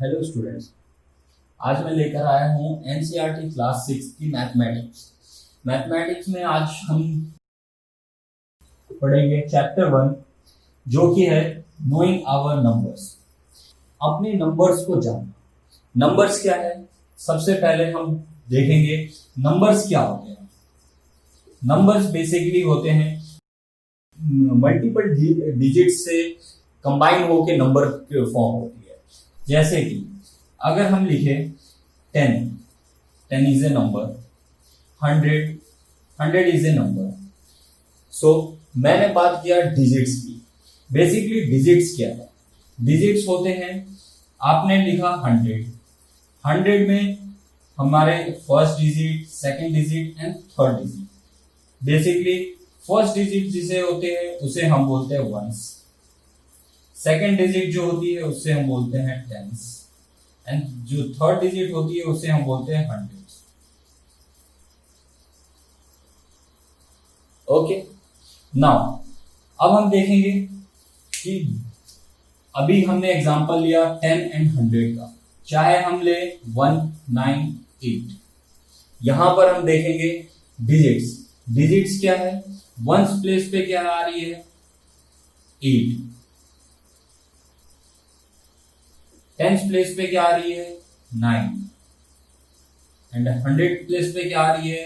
Hello students. आज मैं लेकर आया हूँ एनसीईआरटी क्लास 6 की मैथमेटिक्स में आज हम पढ़ेंगे चैप्टर 1 जो कि है नोइंग आवर नंबर्स। अपने नंबर्स को जानना। नंबर्स क्या है, सबसे पहले हम देखेंगे नंबर्स क्या होते हैं। नंबर्स बेसिकली होते हैं मल्टीपल डिजिट्स से कंबाइन होके नंबर फॉर्म होती है। जैसे कि अगर हम लिखे 10 is a number, 100 is a number. So मैंने बात किया डिजिट्स की। बेसिकली डिजिट्स क्या है? डिजिट्स होते हैं, आपने लिखा 100 में हमारे first digit, second digit and third digit. Basically first digit जिसे होते हैं उसे हम बोलते हैं वंस, सेकंड डिजिट जो होती है उससे हम बोलते हैं टेंस, एंड जो थर्ड डिजिट होती है उसे हम बोलते हैं हंड्रेड्स। ओके, नाउ अब हम देखेंगे कि अभी हमने एग्जांपल लिया 10 एंड 100 का, चाहे हम ले 198। यहां पर हम देखेंगे डिजिट्स क्या है? वंस प्लेस पे क्या आ रही है? 8। टेंस प्लेस पे क्या आ रही है? 9। एंड 100 प्लेस पे क्या आ रही है?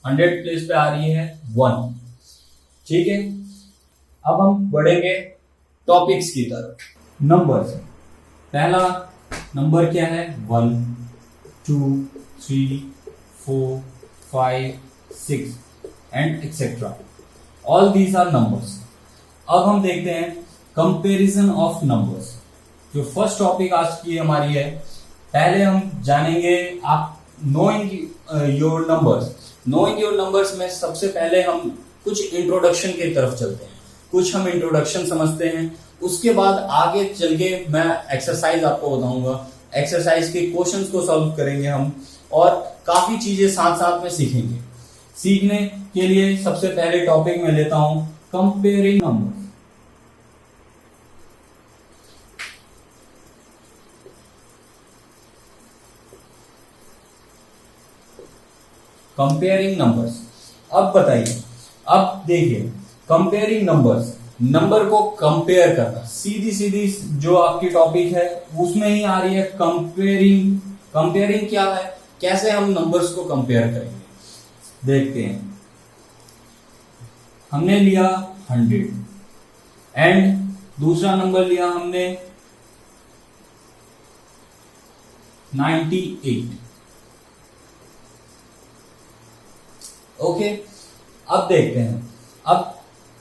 100 प्लेस पे आ रही है 1। ठीक है, अब हम बढ़ेंगे टॉपिक्स की तरफ। नंबर्स, पहला नंबर क्या है? 1 2 3 4 5 6 and etcetera, all these are numbers. अब हम देखते हैं कंपैरिजन ऑफ नंबर्स। जो फर्स्ट टॉपिक आज की हमारी है, पहले हम जानेंगे आप नोइंग योर नंबर्स में सबसे पहले हम कुछ इंट्रोडक्शन की तरफ चलते हैं, कुछ हम इंट्रोडक्शन समझते हैं। उसके बाद आगे चल के मैं एक्सरसाइज आपको बताऊंगा, एक्सरसाइज के क्वेश्चंस को सॉल्व करेंगे हम, और काफी चीजें साथ साथ में सीखेंगे। सीखने के लिए सबसे पहले टॉपिक में लेता हूं कंपेयरिंग नंबर्स। कंपेयरिंग नंबर्स, अब बताइए, अब देखिए कंपेयरिंग नंबर्स, नंबर को कंपेयर करना, सीधी जो आपकी टॉपिक है उसमें ही आ रही है कंपेयरिंग क्या है, कैसे हम नंबर्स को कंपेयर करेंगे देखते हैं। हमने लिया 100 एंड दूसरा नंबर लिया हमने 98। ओके, अब देखते हैं, अब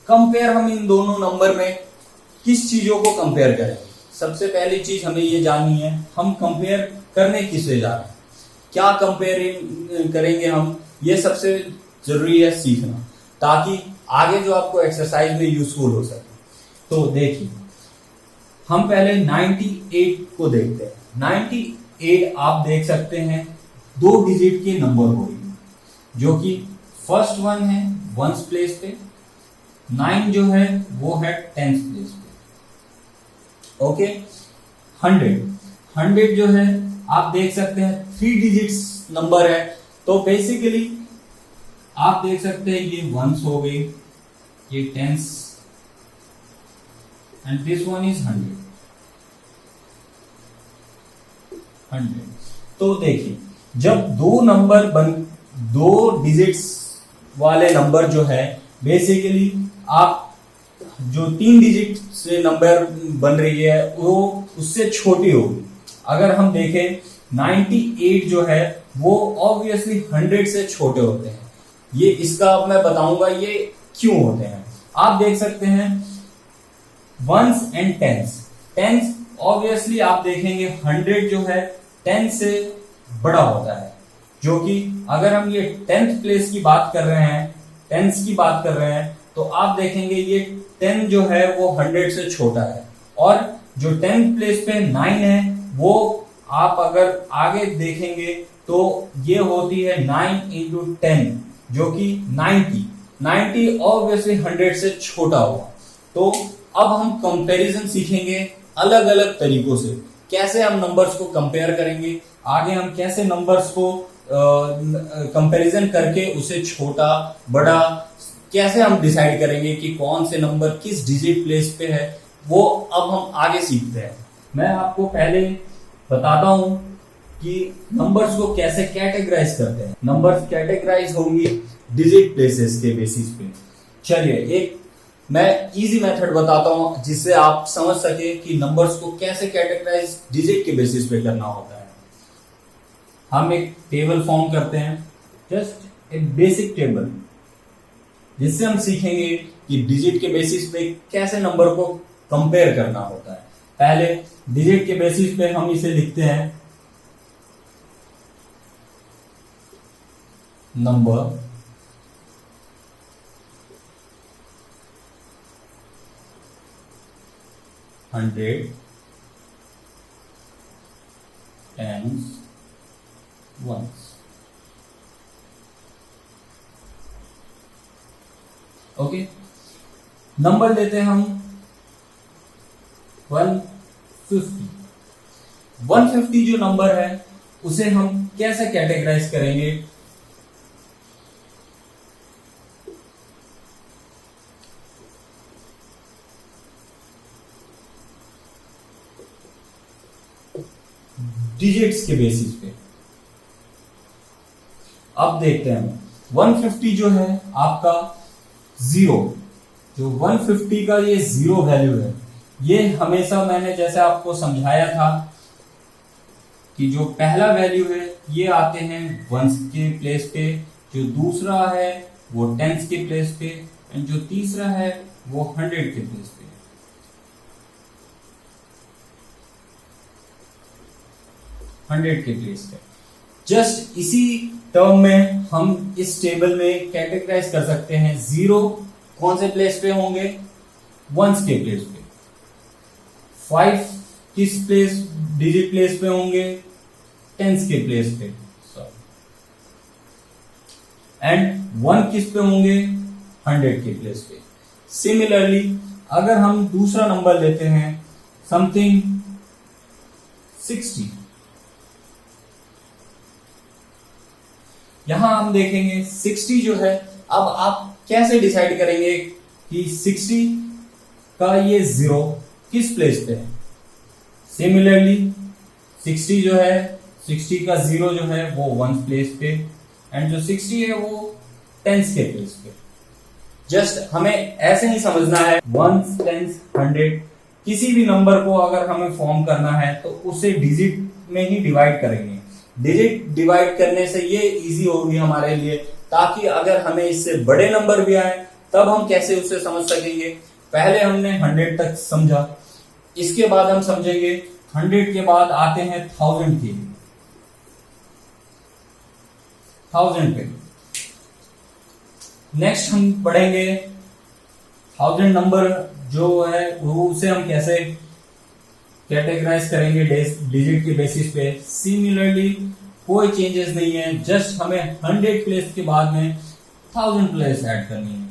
कंपेयर हम इन दोनों नंबर में किस चीजों को कंपेयर करेंगे। सबसे पहली चीज हमें ये जाननी है, हम कंपेयर करने किससे जा रहे हैं, क्या कंपेयरिंग करेंगे हम, ये सबसे जरूरी है सीखना, ताकि आगे जो आपको एक्सरसाइज में यूजफुल हो सके। तो देखिए, हम पहले 98 को देखते हैं। 98 आप देख सकते हैं 2 डिजिट के नंबर हो रही है, जो कि फर्स्ट वन है वंस प्लेस पे, 9 जो है वो है टेंस प्लेस पे। ओके, 100 जो है आप देख सकते हैं 3 डिजिट्स नंबर है, तो बेसिकली आप देख सकते हैं ये वंस हो गई, ये tens, and this one is 100। तो देखिए, जब दो डिजिट्स वाले नंबर जो है, बेसिकली आप जो 3 डिजिट से नंबर बन रही है वो उससे छोटी होगी। अगर हम देखें 98 जो है वो ऑब्वियसली 100 से छोटे होते हैं। ये इसका अब मैं बताऊंगा ये क्यों होते हैं। आप देख सकते हैं वंस एंड टेंस ऑब्वियसली आप देखेंगे 100 जो है 10 से बड़ा होता है, जो कि अगर हम ये 10th प्लेस की बात कर रहे हैं, टेंस की बात कर रहे हैं, तो आप देखेंगे ये 10 जो है वो 100 से छोटा है, और जो 10th प्लेस पे 9 है वो आप अगर आगे देखेंगे तो ये होती है 9 into 10 जो कि 90। 90 ऑब्वियसली 100 से छोटा होगा। तो अब हम कंपैरिजन सीखेंगे अलग अलग तरीकों से, कैसे हम नंबर्स को कंपेयर करेंगे, आगे हम कैसे नंबर्स को कंपैरिजन करके उसे छोटा बड़ा कैसे हम डिसाइड करेंगे कि कौन से नंबर किस डिजिट प्लेस पे है, वो अब हम आगे सीखते हैं। मैं आपको पहले बताता हूं कि नंबर्स को कैसे कैटेगराइज करते हैं। नंबर्स कैटेगराइज होंगी डिजिट प्लेसेस के बेसिस पे। चलिए एक मैं इजी मेथड बताता हूं जिससे आप समझ सके कि नंबर्स को कैसे कैटेगराइज डिजिट के बेसिस पे करना होता है। हम एक टेबल फॉर्म करते हैं, जस्ट एक बेसिक टेबल, जिससे हम सीखेंगे कि डिजिट के बेसिस पे कैसे नंबर को कंपेयर करना होता है। पहले डिजिट के बेसिस पे हम इसे लिखते हैं number, hundred, tens, ones. Okay, number लेते हैं हम 150। 150 जो नंबर है उसे हम कैसे कैटेगराइज करेंगे? डिजिट्स के बेसिस पे। अब देखते हैं 150 जो है आपका जीरो, जो 150 का ये जीरो वैल्यू है, ये हमेशा मैंने जैसे आपको समझाया था कि जो पहला वैल्यू है ये आते हैं वंस के प्लेस पे, जो दूसरा है वो टेंस के प्लेस पे, एंड जो तीसरा है वो 100 के प्लेस पे। जस्ट इसी टर्म में हम इस टेबल में कैटेगराइज कर सकते हैं। जीरो कौन से प्लेस पे होंगे? वंस के प्लेस पे। 5 किस प्लेस डिजिट प्लेस पे होंगे? टेंस के प्लेस पे। एंड 1 किस पे होंगे? 100 के प्लेस पे। सिमिलरली अगर हम दूसरा नंबर लेते हैं समथिंग 60, यहां हम देखेंगे 60 जो है, अब आप कैसे डिसाइड करेंगे कि 60 का ये जीरो किस प्लेस पे है? सिमिलरली 60 जो है, 60 का जीरो जो है वो वंस प्लेस पे, एंड जो 60 है वो टेंस के प्लेस पे। जस्ट हमें ऐसे ही समझना है, वंस, टेंस, 100 किसी भी नंबर को अगर हमें फॉर्म करना है तो उसे डिजिट में ही डिवाइड करेंगे। डिजिट डिवाइड करने से ये इजी होगी हमारे लिए, ताकि अगर हमें इससे बड़े नंबर भी आए तब हम कैसे उसे समझ सकेंगे। पहले हमने 100 तक समझा, इसके बाद हम समझेंगे 100 के बाद आते हैं 1000 के, 1000 पे। नेक्स्ट हम पढ़ेंगे 1000 नंबर जो है वो उसे हम कैसे कैटेगराइज करेंगे डिजिट के बेसिस पे। सिमिलरली कोई चेंजेस नहीं है, जस्ट हमें 100 प्लेस के बाद में 1000 प्लेस ऐड करनी है।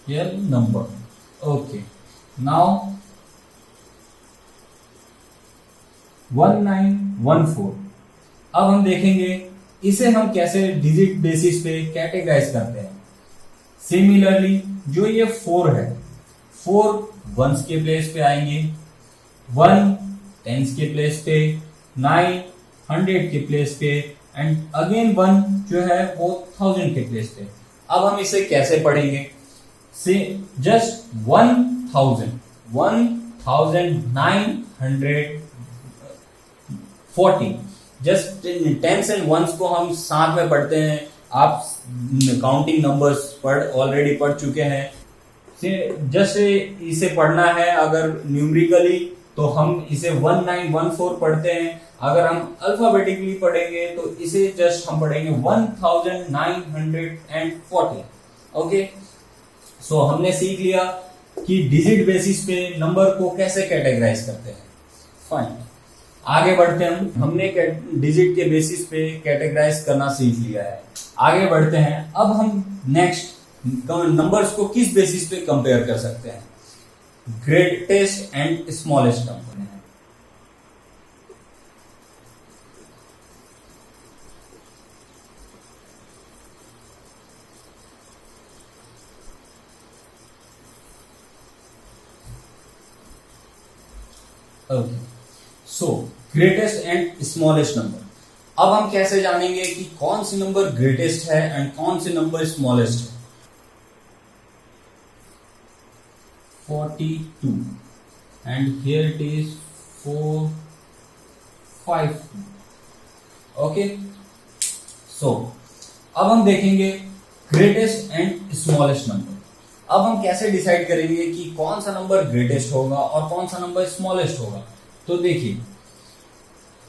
ये नंबर। Okay, now 1914। अब हम देखेंगे इसे हम कैसे डिजिट बेसिस पे कैटेगराइज करते हैं। सिमिलरली जो ये 4 है, 4 वंस के प्लेस पे आएंगे, 1 टेंस के प्लेस पे, 9 100 के प्लेस पे, एंड अगेन 1 जो है वो 1000 के प्लेस पे। अब हम इसे कैसे पढ़ेंगे? Say just 1940, just tens and ones को हम साथ में पढ़ते हैं। आप काउंटिंग नंबर्स ऑलरेडी पढ़ चुके हैं। जस्ट इसे पढ़ना है अगर न्यूमेरिकली तो हम इसे 1914 पढ़ते हैं, अगर हम अल्फाबेटिकली पढ़ेंगे तो इसे जस्ट हम पढ़ेंगे 1940। ओके, सो हमने सीख लिया कि डिजिट बेसिस पे नंबर को कैसे कैटेगराइज करते हैं। फाइन, आगे बढ़ते हैं। हमने डिजिट के बेसिस पे कैटेगराइज करना सीख लिया है। आगे बढ़ते हैं। अब हम नेक्स्ट नंबर्स को किस बेसिस पे कंपेयर कर सकते हैं? Greatest and smallest number. Okay, so greatest and smallest number. अब हम कैसे जानेंगे कि कौन सी नंबर ग्रेटेस्ट है एंड कौन सी नंबर स्मॉलेस्ट है? 42 and here it is 452। Okay, so अब हम देखेंगे ग्रेटेस्ट एंड स्मॉलेस्ट नंबर। अब हम कैसे डिसाइड करेंगे कि कौन सा नंबर ग्रेटेस्ट होगा और कौन सा नंबर स्मॉलेस्ट होगा? तो देखिए,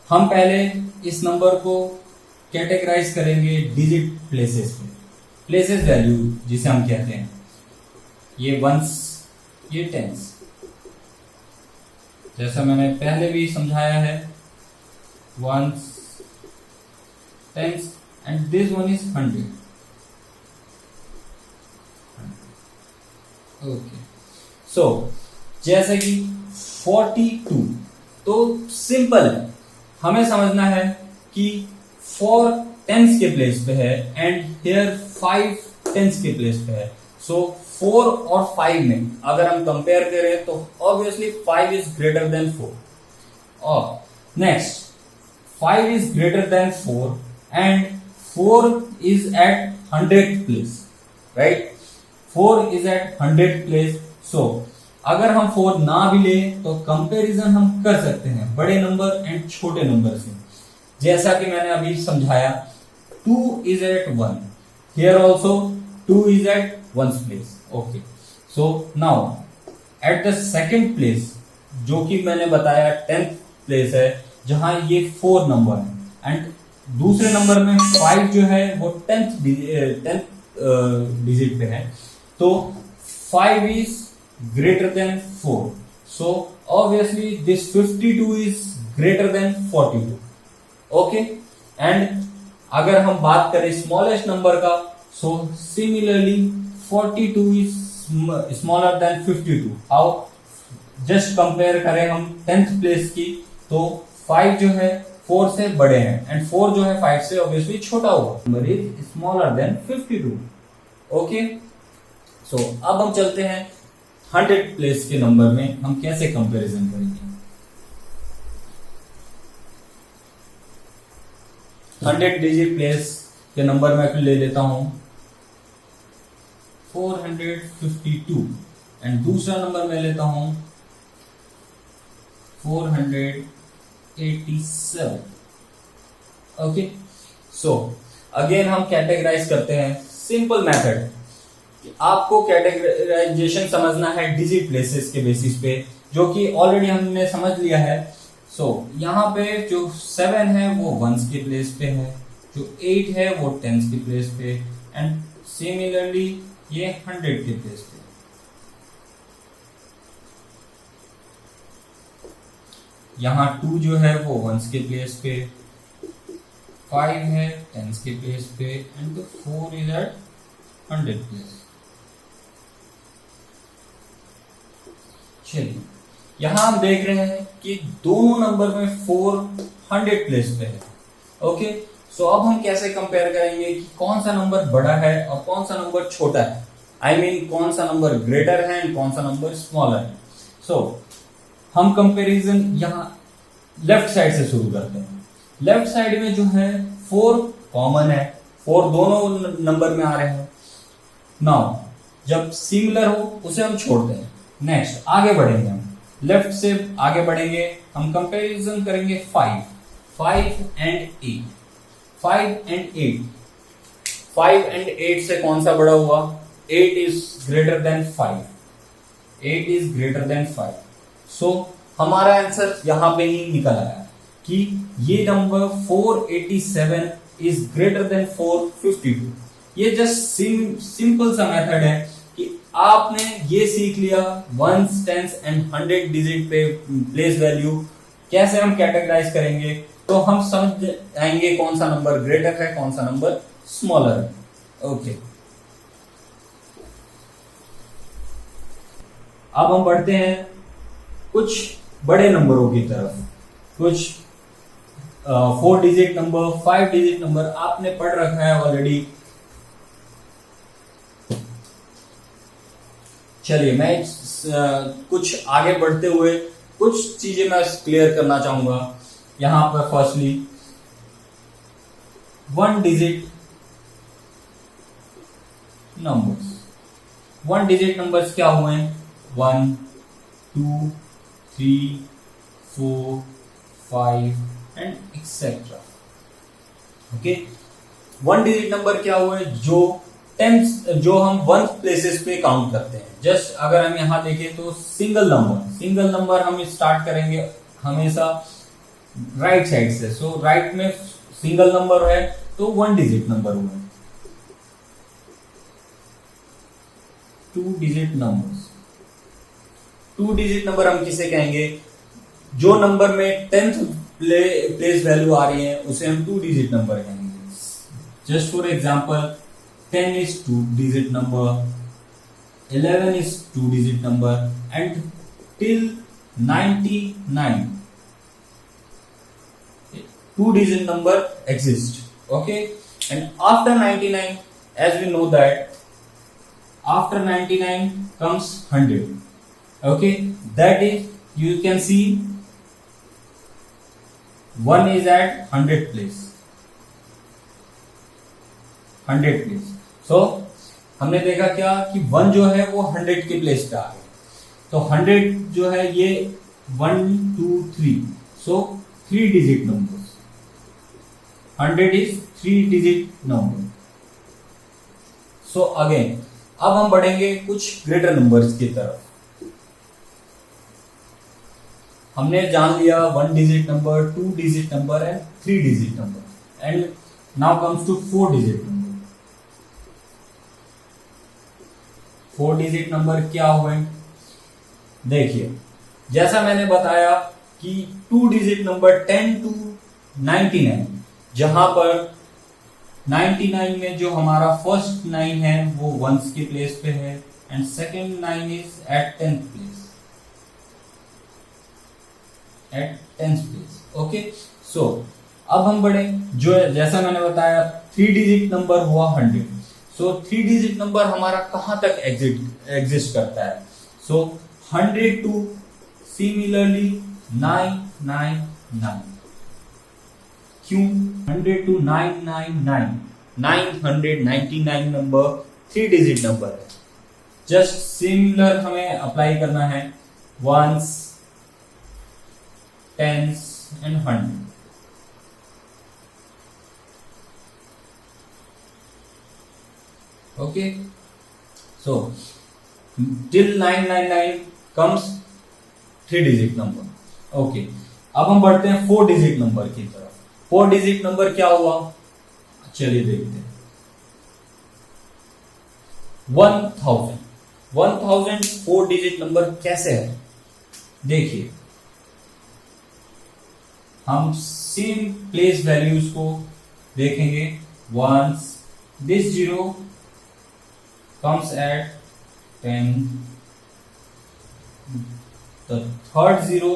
हम पहले इस नंबर को कैटेगराइज करेंगे डिजिट प्लेसेस पे, प्लेसेस वैल्यू जिसे हम कहते हैं। ये वंस, ये टेंस, जैसा मैंने पहले भी समझाया है, once, tens and this one is 100। Okay, so जैसे कि 42, तो सिंपल है, हमें समझना है कि 4 टेंस के प्लेस पे है एंड हियर 5 टेंस के प्लेस पे है। सो 4 और 5 में अगर हम कंपेयर करें तो ऑब्वियसली 5 इज ग्रेटर देन 4। और next 5 is greater than 4 and 4 is at 100th place, right? 4 is at 100th place. So अगर हम 4 ना भी ले तो कंपैरिजन हम कर सकते हैं बड़े नंबर एंड छोटे नंबर से, जैसा कि मैंने अभी समझाया। 2 is at 1, here also 2 is at 1st place. Okay, so now at the second place, जो कि मैंने बताया 10th प्लेस है, जहां ये 4 नंबर है एंड दूसरे नंबर में 5 जो है वो 10th डिजिट पे है। तो 5 is greater than 4. So obviously this 52 is greater than 42. Okay? And अगर हम बात करें स्मॉलेस्ट नंबर का, so similarly 42 is smaller than 52. How? Just compare करें हम 10th प्लेस की, तो 5 जो है 4 से बड़े हैं एंड 4 जो है 5 से ऑब्वियसली छोटा होगा। Number is smaller than 52। Okay, so अब हम चलते हैं 100 प्लेस के नंबर में हम कैसे कंपैरिजन करेंगे। 100 डिजिट प्लेस के नंबर में ले लेता हूं 452 एंड दूसरा नंबर में लेता हूं 487। ओके, सो अगेन हम कैटेगराइज करते हैं। सिंपल मेथड, आपको कैटेगराइजेशन समझना है डिजिट प्लेसेस के बेसिस पे, जो कि ऑलरेडी हमने समझ लिया है। सो यहाँ पे जो 7 है वो 1s के प्लेस पे है, जो 8 है वो 10s के प्लेस पे एंड सिमिलरली ये 100 के प्लेस पे। यहाँ 2 जो है वो 1s के प्लेस पे, 5 है 10s के प्लेस पे एंड 4 इज एट 100 प्लेस। चलिए, यहां हम देख रहे हैं कि दोनों नंबर में 400 प्लेस पे है। ओके, सो अब हम कैसे कंपेयर करेंगे कि कौन सा नंबर बड़ा है और कौन सा नंबर छोटा है? आई मीन कौन सा नंबर ग्रेटर है एंड कौन सा नंबर स्मॉलर है। सो हम कंपैरिजन यहां लेफ्ट साइड से शुरू करते हैं। लेफ्ट साइड में जो है 4 कॉमन है, 4 दोनों नंबर में आ रहे हैं। नाउ जब सिमिलर हो उसे हम छोड़ते हैं। नेक्स्ट आगे बढ़ेंगे, हम लेफ्ट से आगे बढ़ेंगे, हम कंपैरिजन करेंगे 5 एंड 8। 5 एंड 8, 5 एंड 8 से कौन सा बड़ा हुआ? 8 is greater then 5, 8 is greater then 5। सो हमारा आंसर यहां पे ही निकल आया कि ये नंबर 487 इज ग्रेटर देन 452। ये जस्ट सिंपल सा मेथड है कि आपने ये सीख लिया 1s, 10s एंड 100 डिजिट पे प्लेस वैल्यू कैसे हम कैटेगराइज करेंगे, तो हम समझ आएंगे कौन सा नंबर ग्रेटर है, कौन सा नंबर स्मॉलर है। ओके, अब हम बढ़ते हैं कुछ बड़े नंबरों की तरफ। कुछ 4 डिजिट नंबर, 5 डिजिट नंबर आपने पढ़ रखा है ऑलरेडी। चलिए मैं कुछ आगे बढ़ते हुए कुछ चीजें मैं क्लियर करना चाहूंगा। यहां पर firstly 1 digit numbers, 1 digit numbers क्या हुए हैं? 1, 2, 3, 4, 5 and etcetera. Okay, 1 digit number क्या हुए? जो हम 1 प्लेसेस पे काउंट करते हैं। जस्ट अगर हम यहां देखें तो सिंगल नंबर हम स्टार्ट करेंगे हमेशा राइट साइड से। सो राइट में सिंगल नंबर है तो 1 डिजिट नंबर हुए। 2 डिजिट नंबर्स, 2 डिजिट नंबर हम किसे कहेंगे? जो नंबर में 10th प्लेस वैल्यू आ रही है उसे हम 2 डिजिट नंबर कहेंगे। Just for example 10 is 2 digit number, 11 is 2 digit number, and till 99 2 digit number exist. Okay, and after 99, as we know that after 99 comes 100. Okay, that is, you can see 1 is at 100 place, 100 place. सो हमने देखा क्या कि 1 जो है वो 100 के place पे आ गया। तो 100 जो है ये 1, 2, 3, सो 3 digit numbers. 100 is 3 digit number. So again अब हम बढ़ेंगे कुछ ग्रेटर नंबर्स की तरफ। हमने जान लिया 1 digit number, 2 digit number and 3 digit number, and now comes to 4 digit number. 4 digit number क्या हुए? देखिए, जैसा मैंने बताया कि 2 डिजिट नंबर 10 to 99, जहां पर 99 में जो हमारा फर्स्ट 9 है वो 1s के प्लेस पे है, and second 9 is at 10th place, at 10th place. Okay, so अब हम बढ़े, जो जैसा मैंने बताया 3 डिजिट नंबर हुआ 100। सो 3 डिजिट नंबर हमारा कहां तक एग्जिस्ट करता है? सो 100 टू सिमिलरली 999। क्यों 100 टू 999? 999 नंबर 3 डिजिट नंबर है। जस्ट सिमिलर हमें अप्लाई करना है 1s, 10s and 100। Okay, so till 999 comes 3 digit number. Okay, अब हम बढ़ते हैं 4 डिजिट नंबर की तरफ। 4 डिजिट नंबर क्या हुआ? चलिए देखते हैं। 1000 4 डिजिट नंबर कैसे है? देखिए, हम सेम प्लेस वैल्यूज को देखेंगे। Ones this 0 comes at 10, the third 0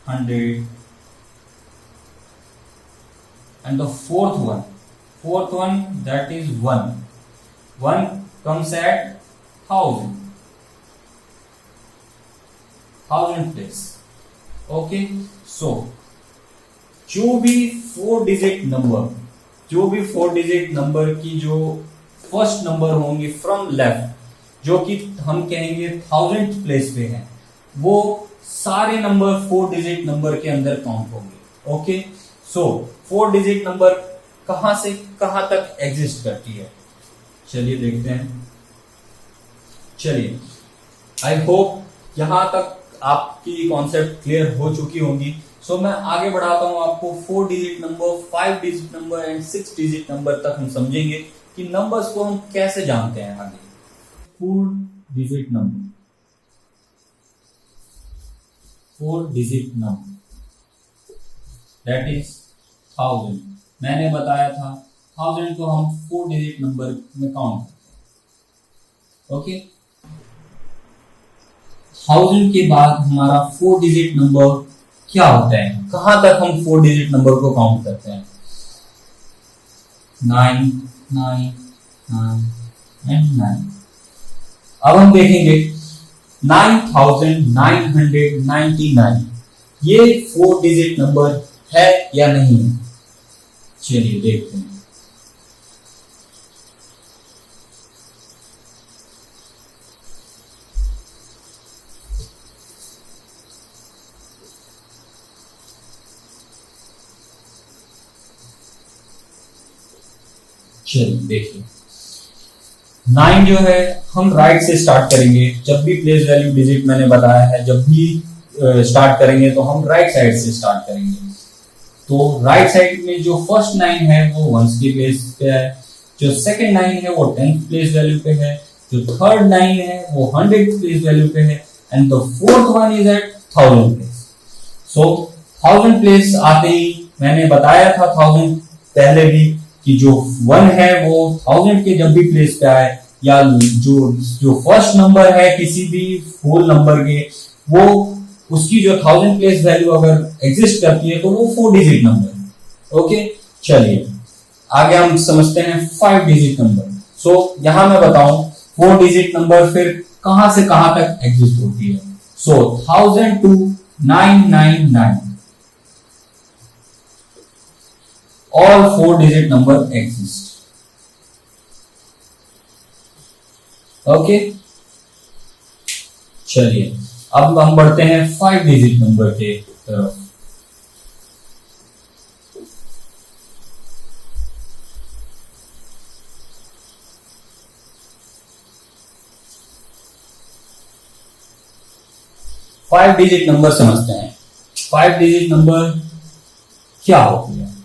100, and the fourth one that is 1 comes at 1000 place. Okay, so जो भी 4 डिजिट नंबर की जो फर्स्ट नंबर होंगे फ्रॉम लेफ्ट, जो कि हम कहेंगे 1000th प्लेस पे है, वो सारे नंबर 4 डिजिट नंबर के अंदर काउंट होंगे। ओके, सो 4 डिजिट नंबर कहां से कहां तक एग्जिस्ट करती है? चलिए देखते हैं। चलिए, आई होप यहां तक आपकी कॉन्सेप्ट क्लियर हो चुकी होंगी। सो मैं आगे बढ़ाता हूं आपको। 4 digit number, 5 digit number and 6 digit number तक हम समझेंगे कि नंबर्स को हम कैसे जानते हैं आगे। 4 digit number, 4 digit number, that is 1000। मैंने बताया था 1000 को हम 4 डिजिट नंबर में काउंट करते हैं। ओके, 1000 के बाद हमारा 4 डिजिट नंबर क्या होता है, कहां तक हम 4 डिजिट नंबर को काउंट करते हैं? 9 9 9 एंड 9। अब हम देखेंगे 9999 ये 4 डिजिट नंबर है या नहीं है। चलिए देखते हैं। चलिए देखिए, 9 जो है हम राइट से स्टार्ट करेंगे। जब भी प्लेस वैल्यू डिजिट मैंने बताया है, जब भी स्टार्ट करेंगे तो हम राइट साइड से स्टार्ट करेंगे। तो राइट साइड में जो फर्स्ट 9 है वो वंस की प्लेस पे है, जो सेकंड 9 है वो 10th प्लेस वैल्यू पे है, जो थर्ड 9 है वो 100th प्लेस वैल्यू पे है, and the fourth one is at 1000 place. So 1000 place आते ही मैंने बताया था 1000 पहले भी कि जो 1 है वो 1000 के जब भी प्लेस पे आए, या जो फर्स्ट नंबर है किसी भी होल नंबर के, वो उसकी जो 1000 प्लेस वैल्यू अगर एग्जिस्ट करती है तो वो 4 डिजिट नंबर है। ओके, चलिए आगे हम समझते हैं 5 डिजिट नंबर। सो यहां मैं बताऊं 4 डिजिट नंबर फिर कहां से कहां तक एग्जिस्ट होती है। सो 1000 to 999 all 4 digit number exist। Okay, चलिए अब हम बढ़ते हैं 5 डिजिट नंबर के तरफ। फाइव डिजिट नंबर समझते हैं। 5 डिजिट नंबर क्या होती है?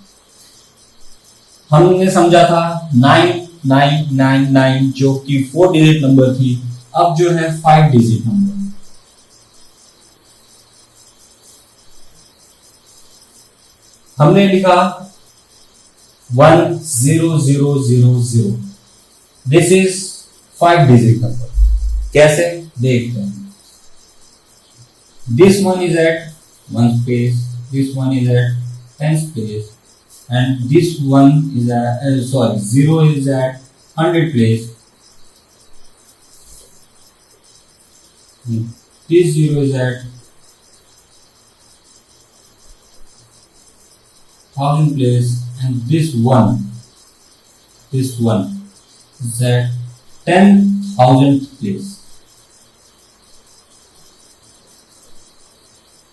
हमने समझा था 9999 जो कि 4 डिजिट नंबर थी, अब जो है 5 डिजिट नंबर। हमने लिखा 10000, दिस इज 5 डिजिट नंबर। कैसे देखते हैं। This one is at 1 place, this one is at 10th place, and this one is at 0 is at 100 place, this 0 is at 1000 place, and this one is at 10,000th place,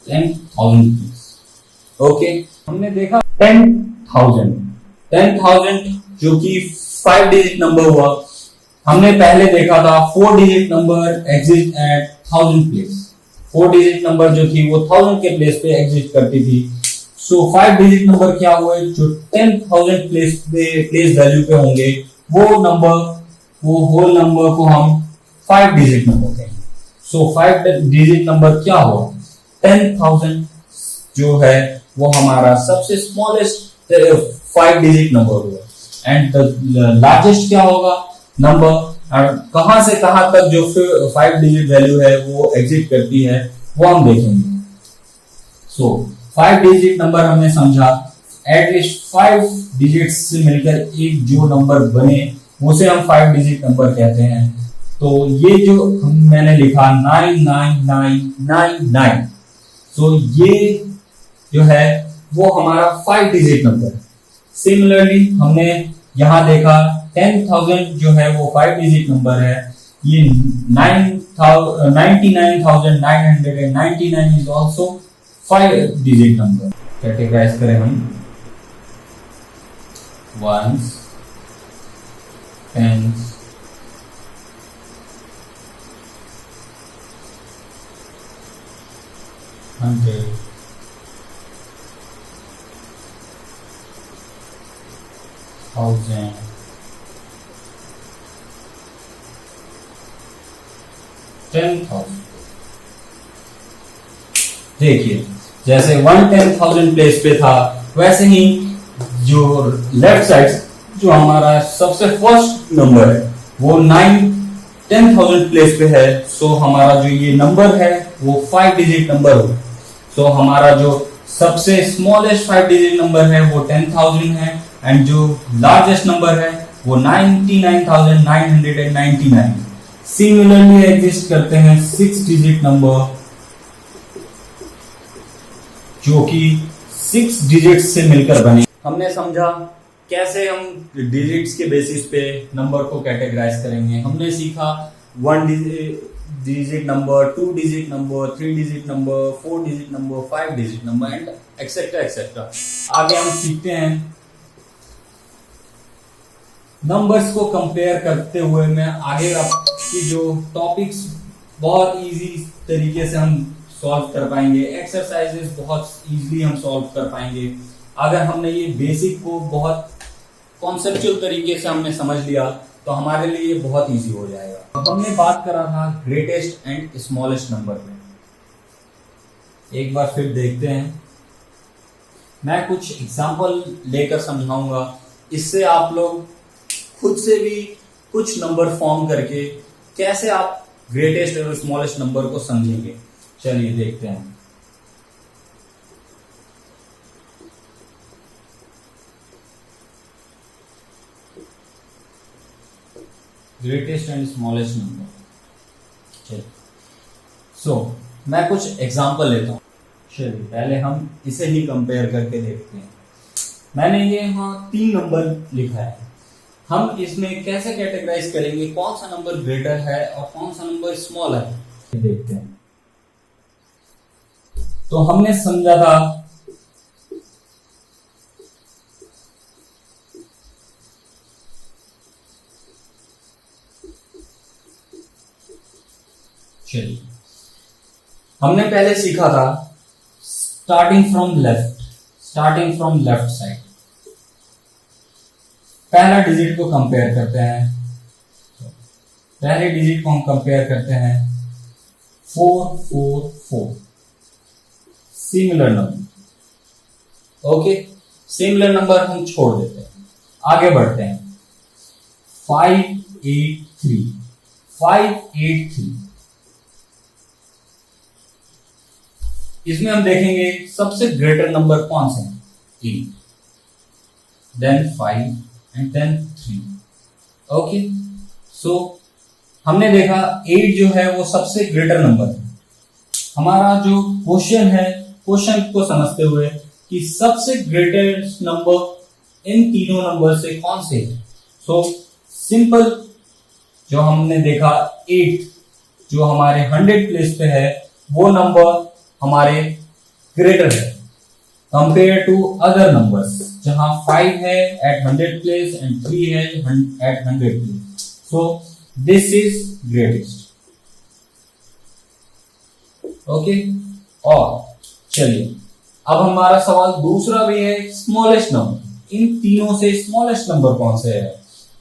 10,000 place। Okay, हमने देखा 10,000 जो कि 5 digit number हुआ। हमने पहले देखा था 4 digit number exist at 1000 place. 4 digit number जो थी वो 1000 के प्लेस पे एग्जिस्ट करती थी। सो 5 डिजिट नंबर क्या हुए, जो 10,000 प्लेस वैल्यू पे होंगे वो होल नंबर को हम 5 डिजिट नंबर कहेंगे। सो 5 डिजिट नंबर क्या हुआ, 10,000 जो है वो हमारा सबसे स्मॉलेस्ट 5 डिजिट नंबर हुआ, एंड लार्जेस्ट क्या होगा नंबर, कहां से कहां तक जो 5 डिजिट वैल्यू है वो एग्जिट करती है वो हम देखेंगे। सो 5 डिजिट नंबर हमने समझा, एटलीस्ट 5 डिजिट से मिलकर एक जो नंबर बने उसे हम 5 डिजिट नंबर कहते हैं। तो ये जो मैंने लिखा 99999, सो ये जो है वो हमारा 5 डिजिट नंबर है। सिमिलरली हमने यहां देखा 10,000 जो है वो 5 डिजिट नंबर है। ये 99,999 is also 5 digit number. Categorize करें हम वंस, टेंस, हंड्रेड, थाउजेंड, 10,000। देखिए जैसे 1/10,000 प्लेस पे था, वैसे ही जो लेफ्ट साइड जो हमारा सबसे फर्स्ट नंबर है वो 9/10,000 प्लेस पे है। सो हमारा जो ये नंबर है वो 5 डिजिट नंबर हो। सो हमारा जो सबसे स्मॉलेस्ट 5 डिजिट नंबर है वो 10,000 है, एंड जो लार्जेस्ट नंबर है वो 99,999। सिमिलरली एग्जिस्ट करते हैं 6 डिजिट नंबर जो कि 6 डिजिट से मिलकर बने। हमने समझा कैसे हम डिजिट्स के बेसिस पे नंबर को कैटेगराइज करेंगे। हमने सीखा 1 digit number, 2 digit number, 3 digit number, 4 digit number, 5 digit number and etcetera etcetera. आगे हम सीखते हैं नंबर्स को कंपेयर करते हुए मैं आगे आपकी जो टॉपिक्स बहुत इजी तरीके से हम सॉल्व कर पाएंगे, एक्सरसाइजेस बहुत इजीली हम सॉल्व कर पाएंगे अगर हमने ये बेसिक को बहुत कॉन्सेप्चुअल तरीके से हमने समझ लिया तो हमारे लिए ये बहुत इजी हो जाएगा। अब हमने बात करा था ग्रेटेस्ट एंड स्मॉलेस्ट नंबर पे। एक बार फिर देखते हैं, मैं कुछ एग्जांपल लेकर समझाऊंगा, इससे आप लोग खुद से भी कुछ नंबर फॉर्म करके कैसे आप ग्रेटेस्ट और स्मॉलेस्ट नंबर को समझेंगे। चलिए देखते हैं। Greatest and smallest number. चलिए मैं कुछ एग्जांपल लेता हूं। चलिए पहले हम इसे ही कंपेयर करके देखते हैं। मैंने ये यहाँ 3 नंबर लिखा है, हम इसमें कैसे कैटेगराइज करेंगे कौन सा नंबर ग्रेटर है और कौन सा नंबर स्मॉल है, देखते हैं। तो हमने समझा था चलिए हमने पहले सीखा था स्टार्टिंग फ्रॉम लेफ्ट साइड। पहला डिजिट को कंपेयर करते हैं, पहले डिजिट को हम कंपेयर करते हैं 444 similar number. Okay, similar number हम छोड़ देते हैं, आगे बढ़ते हैं 583। इसमें हम देखेंगे सबसे ग्रेटर नंबर कौन से हैं, 8, देन 5 एंड देन 3। ओके, सो हमने देखा 8 जो है वो सबसे ग्रेटर नंबर है। हमारा जो क्वेश्चन है, क्वेश्चन को समझते हुए कि सबसे ग्रेटेस्ट नंबर इन तीनों नंबर से कौन से है। सो सिंपल, जो हमने देखा 8 जो हमारे 100 प्लेस पे है वो नंबर हमारे ग्रेटर है कंपेयर टू अदर नंबर्स, जहां 5 है एट 100 प्लेस एंड 3 है at 100 place. So this is greatest. Okay, और चलिए अब हमारा सवाल दूसरा भी है, स्मॉलेस्ट नंबर। इन तीनों से स्मॉलेस्ट नंबर कौन से है?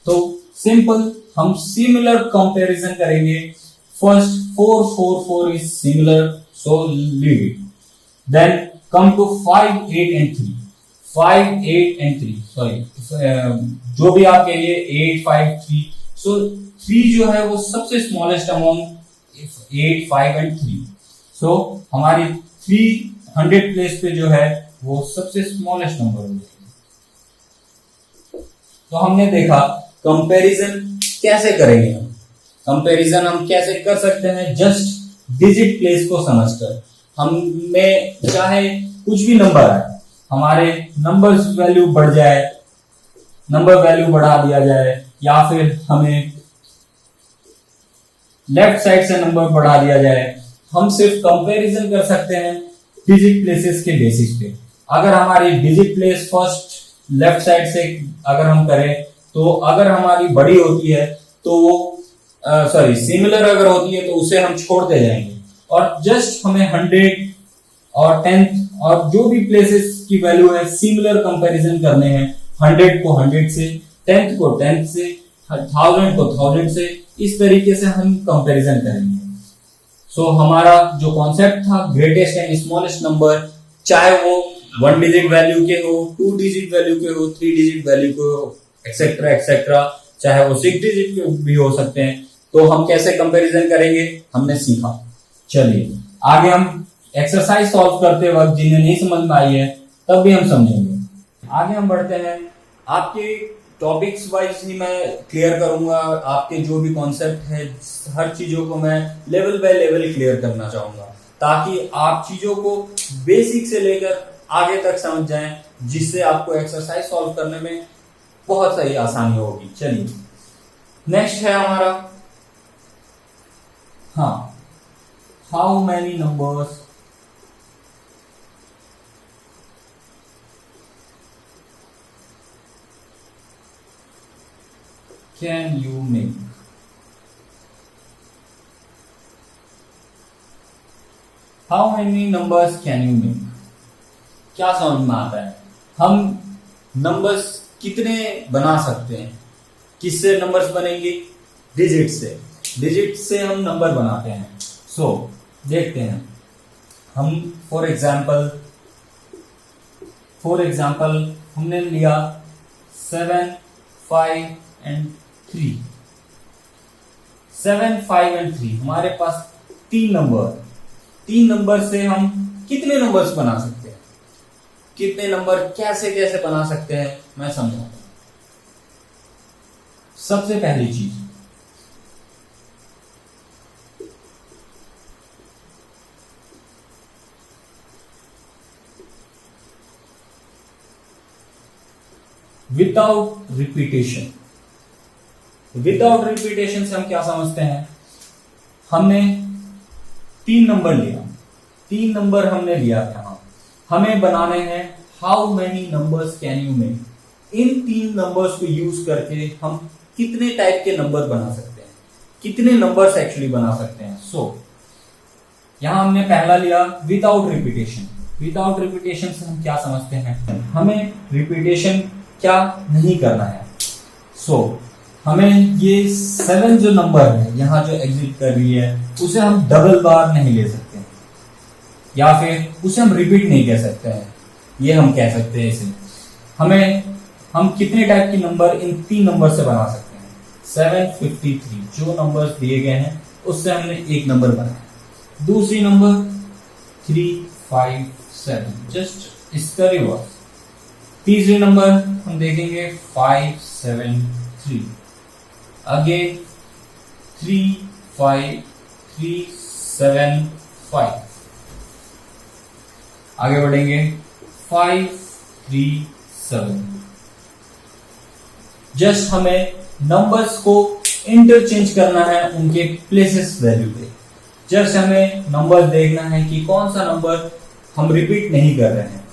तो सिंपल, हम सिमिलर कंपैरिजन करेंगे। First 444 is similar, so leave it. Then come to 5, 8 and 3. 5, 8 and 3. Sorry, जो भी आप कहिए 8, 5, 3. So 3 जो है वो सबसे स्मॉलेस्ट अमॉन्ग 8, 5 and 3. So हमारी 300 प्लेस पे जो है वो सबसे स्मॉलेस्ट नंबर हो जाएगी। तो हमने देखा कंपैरिजन कैसे करेंगे। कंपैरिजन हम कैसे कर सकते हैं, जस्ट डिजिट प्लेस को समझकर। हमें चाहे कुछ भी नंबर आए, हमारे नंबर वैल्यू बढ़ जाए, नंबर वैल्यू बढ़ा दिया जाए, या फिर हमें लेफ्ट साइड से नंबर बढ़ा दिया जाए, हम सिर्फ कंपैरिजन कर सकते हैं डिजिट प्लेसेस के बेसिस पे। अगर हमारी digit place first left side से अगर हम करें तो अगर हमारी बड़ी होती है तो वो सिमिलर अगर होती है तो उसे हम छोड़ते जाएंगे, और जस्ट हमें 100 और 10 और जो भी प्लेसेस की वैल्यू है सिमिलर कंपैरिजन करने हैं। 100 को 100 से, 10 को 10 से, 1000 को 1000 से, इस तरीके से हम कंपैरिजन करेंगे। हमारा जो कॉन्सेप्ट था ग्रेटेस्ट एंड स्मॉलेस्ट नंबर, चाहे वो 1 डिजिट वैल्यू के हो, 2 डिजिट वैल्यू के हो, 3 डिजिट वैल्यू के हो, एक्सेट्रा एक्सेट्रा, चाहे वो 6 डिजिट के भी हो सकते हैं, तो हम कैसे कंपैरिजन करेंगे हमने सीखा। चलिए आगे हम एक्सरसाइज सॉल्व करते वक्त जिन्हें नहीं समझ में आई है तब भी हम समझेंगे। आगे हम बढ़ते हैं, आपके टॉपिक्स वाइज ही मैं क्लियर करूंगा, आपके जो भी कॉन्सेप्ट है हर चीजों को मैं लेवल बाय लेवल क्लियर करना चाहूंगा, ताकि आप चीजों को बेसिक से लेकर आगे तक समझ जाएं, जिससे आपको एक्सरसाइज सॉल्व करने में बहुत सही आसानी होगी। चलिए नेक्स्ट है हमारा, हाँ, how many numbers can you make. How many numbers can you make, क्या समझ में आता है, हम नंबर्स कितने बना सकते हैं, किससे नंबर्स बनेंगे, डिजिट से, डिजिट से हम नंबर बनाते हैं। देखते हैं हम, फॉर एग्जाम्पल हमने लिया 7, 5 एंड 3। 7, 5 एंड 3 हमारे पास 3 नंबर से हम कितने नंबर्स बना सकते हैं, कितने नंबर कैसे कैसे बना सकते हैं मैं समझाता हूं। सबसे पहली चीज, विदाउट रिपीटेशन से हम क्या समझते हैं, हमने 3 नंबर हमने लिया यहां, हमें बनाने हैं how many numbers can you make. In 3 numbers को यूज करके हम कितने टाइप के नंबर बना सकते हैं, कितने नंबर्स एक्चुअली बना सकते हैं। यहां हमने पहला लिया विदाउट रिपीटेशन से हम क्या समझते हैं, हमें रिपीटेशन क्या नहीं करना है। हमें ये 7 जो नंबर है यहां जो एग्जिट कर रही है उसे हम डबल बार नहीं ले सकते हैं, या फिर उसे हम रिपीट नहीं कह सकते हैं, ये हम कह सकते हैं इसे। हम कितने टाइप के नंबर इन 3 नंबर से बना सकते हैं, 753 जो नंबर्स दिए गए हैं उससे हमने एक नंबर बनाया। दूसरी नंबर 357, जस्ट इसका रिवर्स। तीसरी नंबर हम देखेंगे 573, अगेन 35375। आगे बढ़ेंगे 537। जस्ट हमें नंबर्स को इंटरचेंज करना है उनके प्लेसेस वैल्यू पे। जस्ट हमें नंबर देखना है कि कौन सा नंबर हम रिपीट नहीं कर रहे हैं।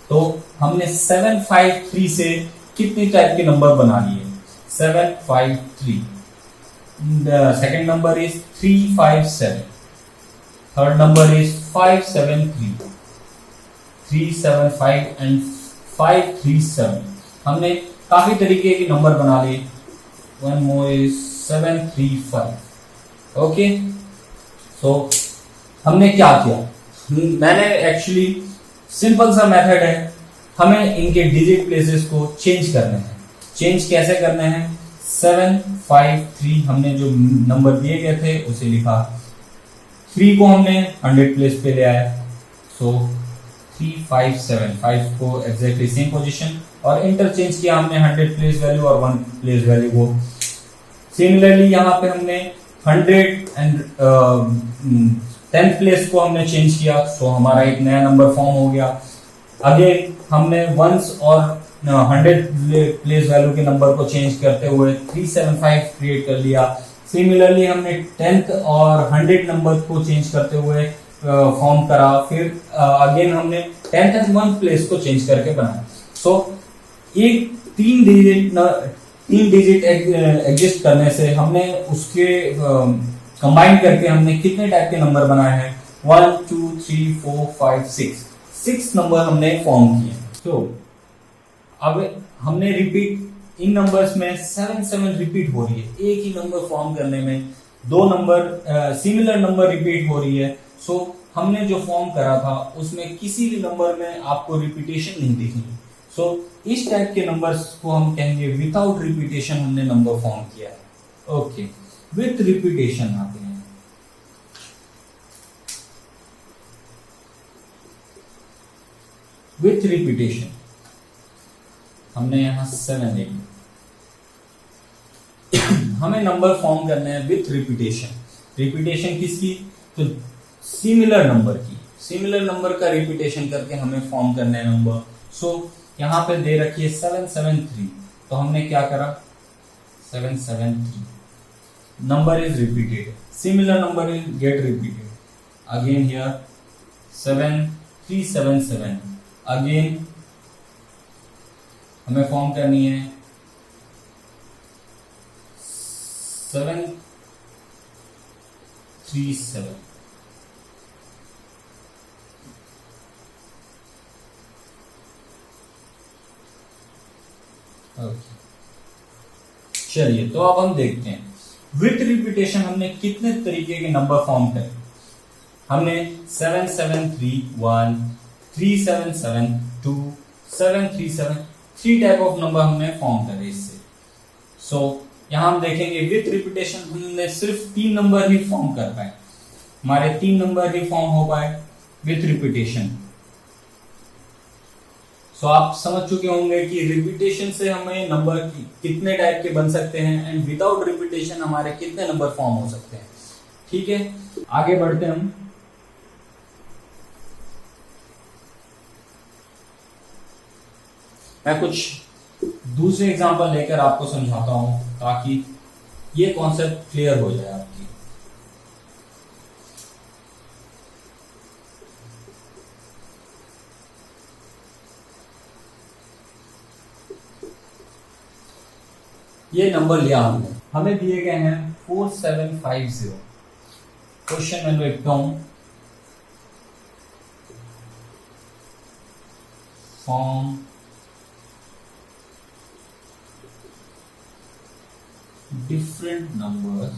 तो हमने 753 से कितने टाइप के नंबर बना लिए, 753। Second number is 357, third number is 573, 375 and 537। हमने काफी तरीके के नंबर बना लिए। One more is 735। ओके, हमने क्या किया, मैंने एक्चुअली सिंपल सा मेथड है, हमें इनके डिजिट प्लेसेस को चेंज करने हैं। चेंज कैसे करने हैं, 753 हमने जो नंबर दिए गए थे उसे लिखा, 3 को हमने 100 प्लेस पे ले आया, 3575 को एग्जैक्टली सेम पोजीशन, और इंटरचेंज किया हमने 100 प्लेस वैल्यू और 1 प्लेस वैल्यू को। सिमिलरली यहाँ पे हमने 100 एंड 10th प्लेस को हमने चेंज किया, हमारा एक नया नंबर फॉर्म हो गया। अगेन हमने वंस और 100 प्लेस वैल्यू के नंबर को चेंज करते हुए 375 क्रिएट कर लिया। सिमिलरली हमने 10th और 100 नंबर को चेंज करते हुए फॉर्म करा, फिर अगेन हमने 10th एंड 1th प्लेस को चेंज करके बनाया। एक 3 डिजिट एग्जिस्ट करने से हमने उसके कंबाइन करके हमने कितने टाइप के नंबर बनाए हैं, 1 2 3 4 5 6 नंबर हमने फॉर्म किए। अब हमने रिपीट इन नंबर्स में 7 रिपीट हो रही है, एक ही नंबर फॉर्म करने में दो नंबर सिमिलर नंबर रिपीट हो रही है, सो हमने जो फॉर्म करा था उसमें किसी भी नंबर में आपको रिपीटेशन नहीं दिखेगी। सो इस टाइप के नंबर्स को हम कहेंगे विदाउट रिपीटेशन हमने नंबर फॉर्म किया है। ओके, विथ रिपीटेशन आते हैं। विथ रिपीटेशन हमने यहां 7 लिखा, हमें नंबर फॉर्म करने हैं विथ रिपीटेशन। रिपीटेशन किसकी? तो सिमिलर नंबर की। सिमिलर नंबर का रिपीटेशन करके हमें फॉर्म करना है नंबर। सो यहां पे दे रखी है 773, तो हमने क्या करा 773, number is repeated, similar number is get repeated. Again here 7377, again हमें फॉर्म करनी है 737। चलिए, तो अब हम देखते हैं विथ रिपीटेशन हमने कितने तरीके के नंबर फॉर्म करे। हमने 7731, 3772, 737, 3 टाइप ऑफ नंबर हमने फॉर्म करे इससे। सो यहां हम देखेंगे विथ रिपीटेशन हमने सिर्फ 3 नंबर ही फॉर्म कर पाए, हमारे 3 नंबर ही फॉर्म हो पाए विथ रिपीटेशन। सो आप समझ चुके होंगे कि रिपीटेशन से हमें नंबर कितने टाइप के बन सकते हैं एंड विदाउट रिपीटेशन हमारे कितने नंबर फॉर्म हो सकते हैं। ठीक है, आगे बढ़ते हैं हम। मैं कुछ दूसरे एग्जांपल लेकर आपको समझाता हूं ताकि ये कॉन्सेप्ट क्लियर हो जाए आपकी। ये नंबर लिया हमने, हमें दिए गए हैं 4750। क्वेश्चन में लिखता हूं form different numbers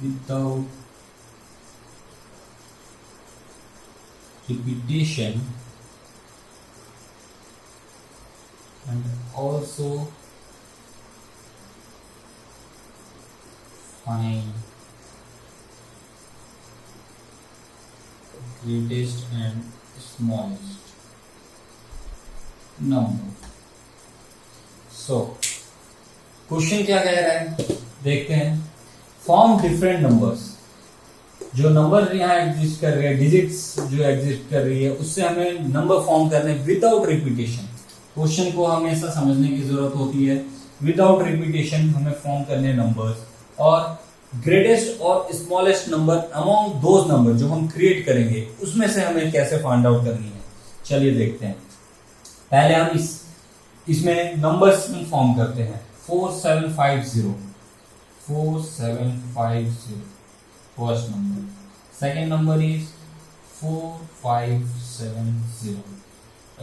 without repetition and also find greatest and smallest number। So question क्या कह रहा है देखते हैं। फॉर्म डिफरेंट नंबर्स, जो नंबर यहाँ एग्जिस्ट कर रहे हैं, डिजिट्स जो एग्जिस्ट कर रही है, उससे हमें नंबर फॉर्म करने विदाउट रिपीटेशन। क्वेश्चन को हमेशा समझने की जरूरत होती है। विदाउट रिपीटेशन हमें फॉर्म करने नंबर्स, और ग्रेटेस्ट और smallest number among those number जो हम क्रिएट करेंगे उसमें से हमें कैसे फाइंड आउट करनी है। चलिए देखते हैं। पहले हम इसमें नंबर्स फॉर्म करते हैं। 4750 first number, second number is 4570।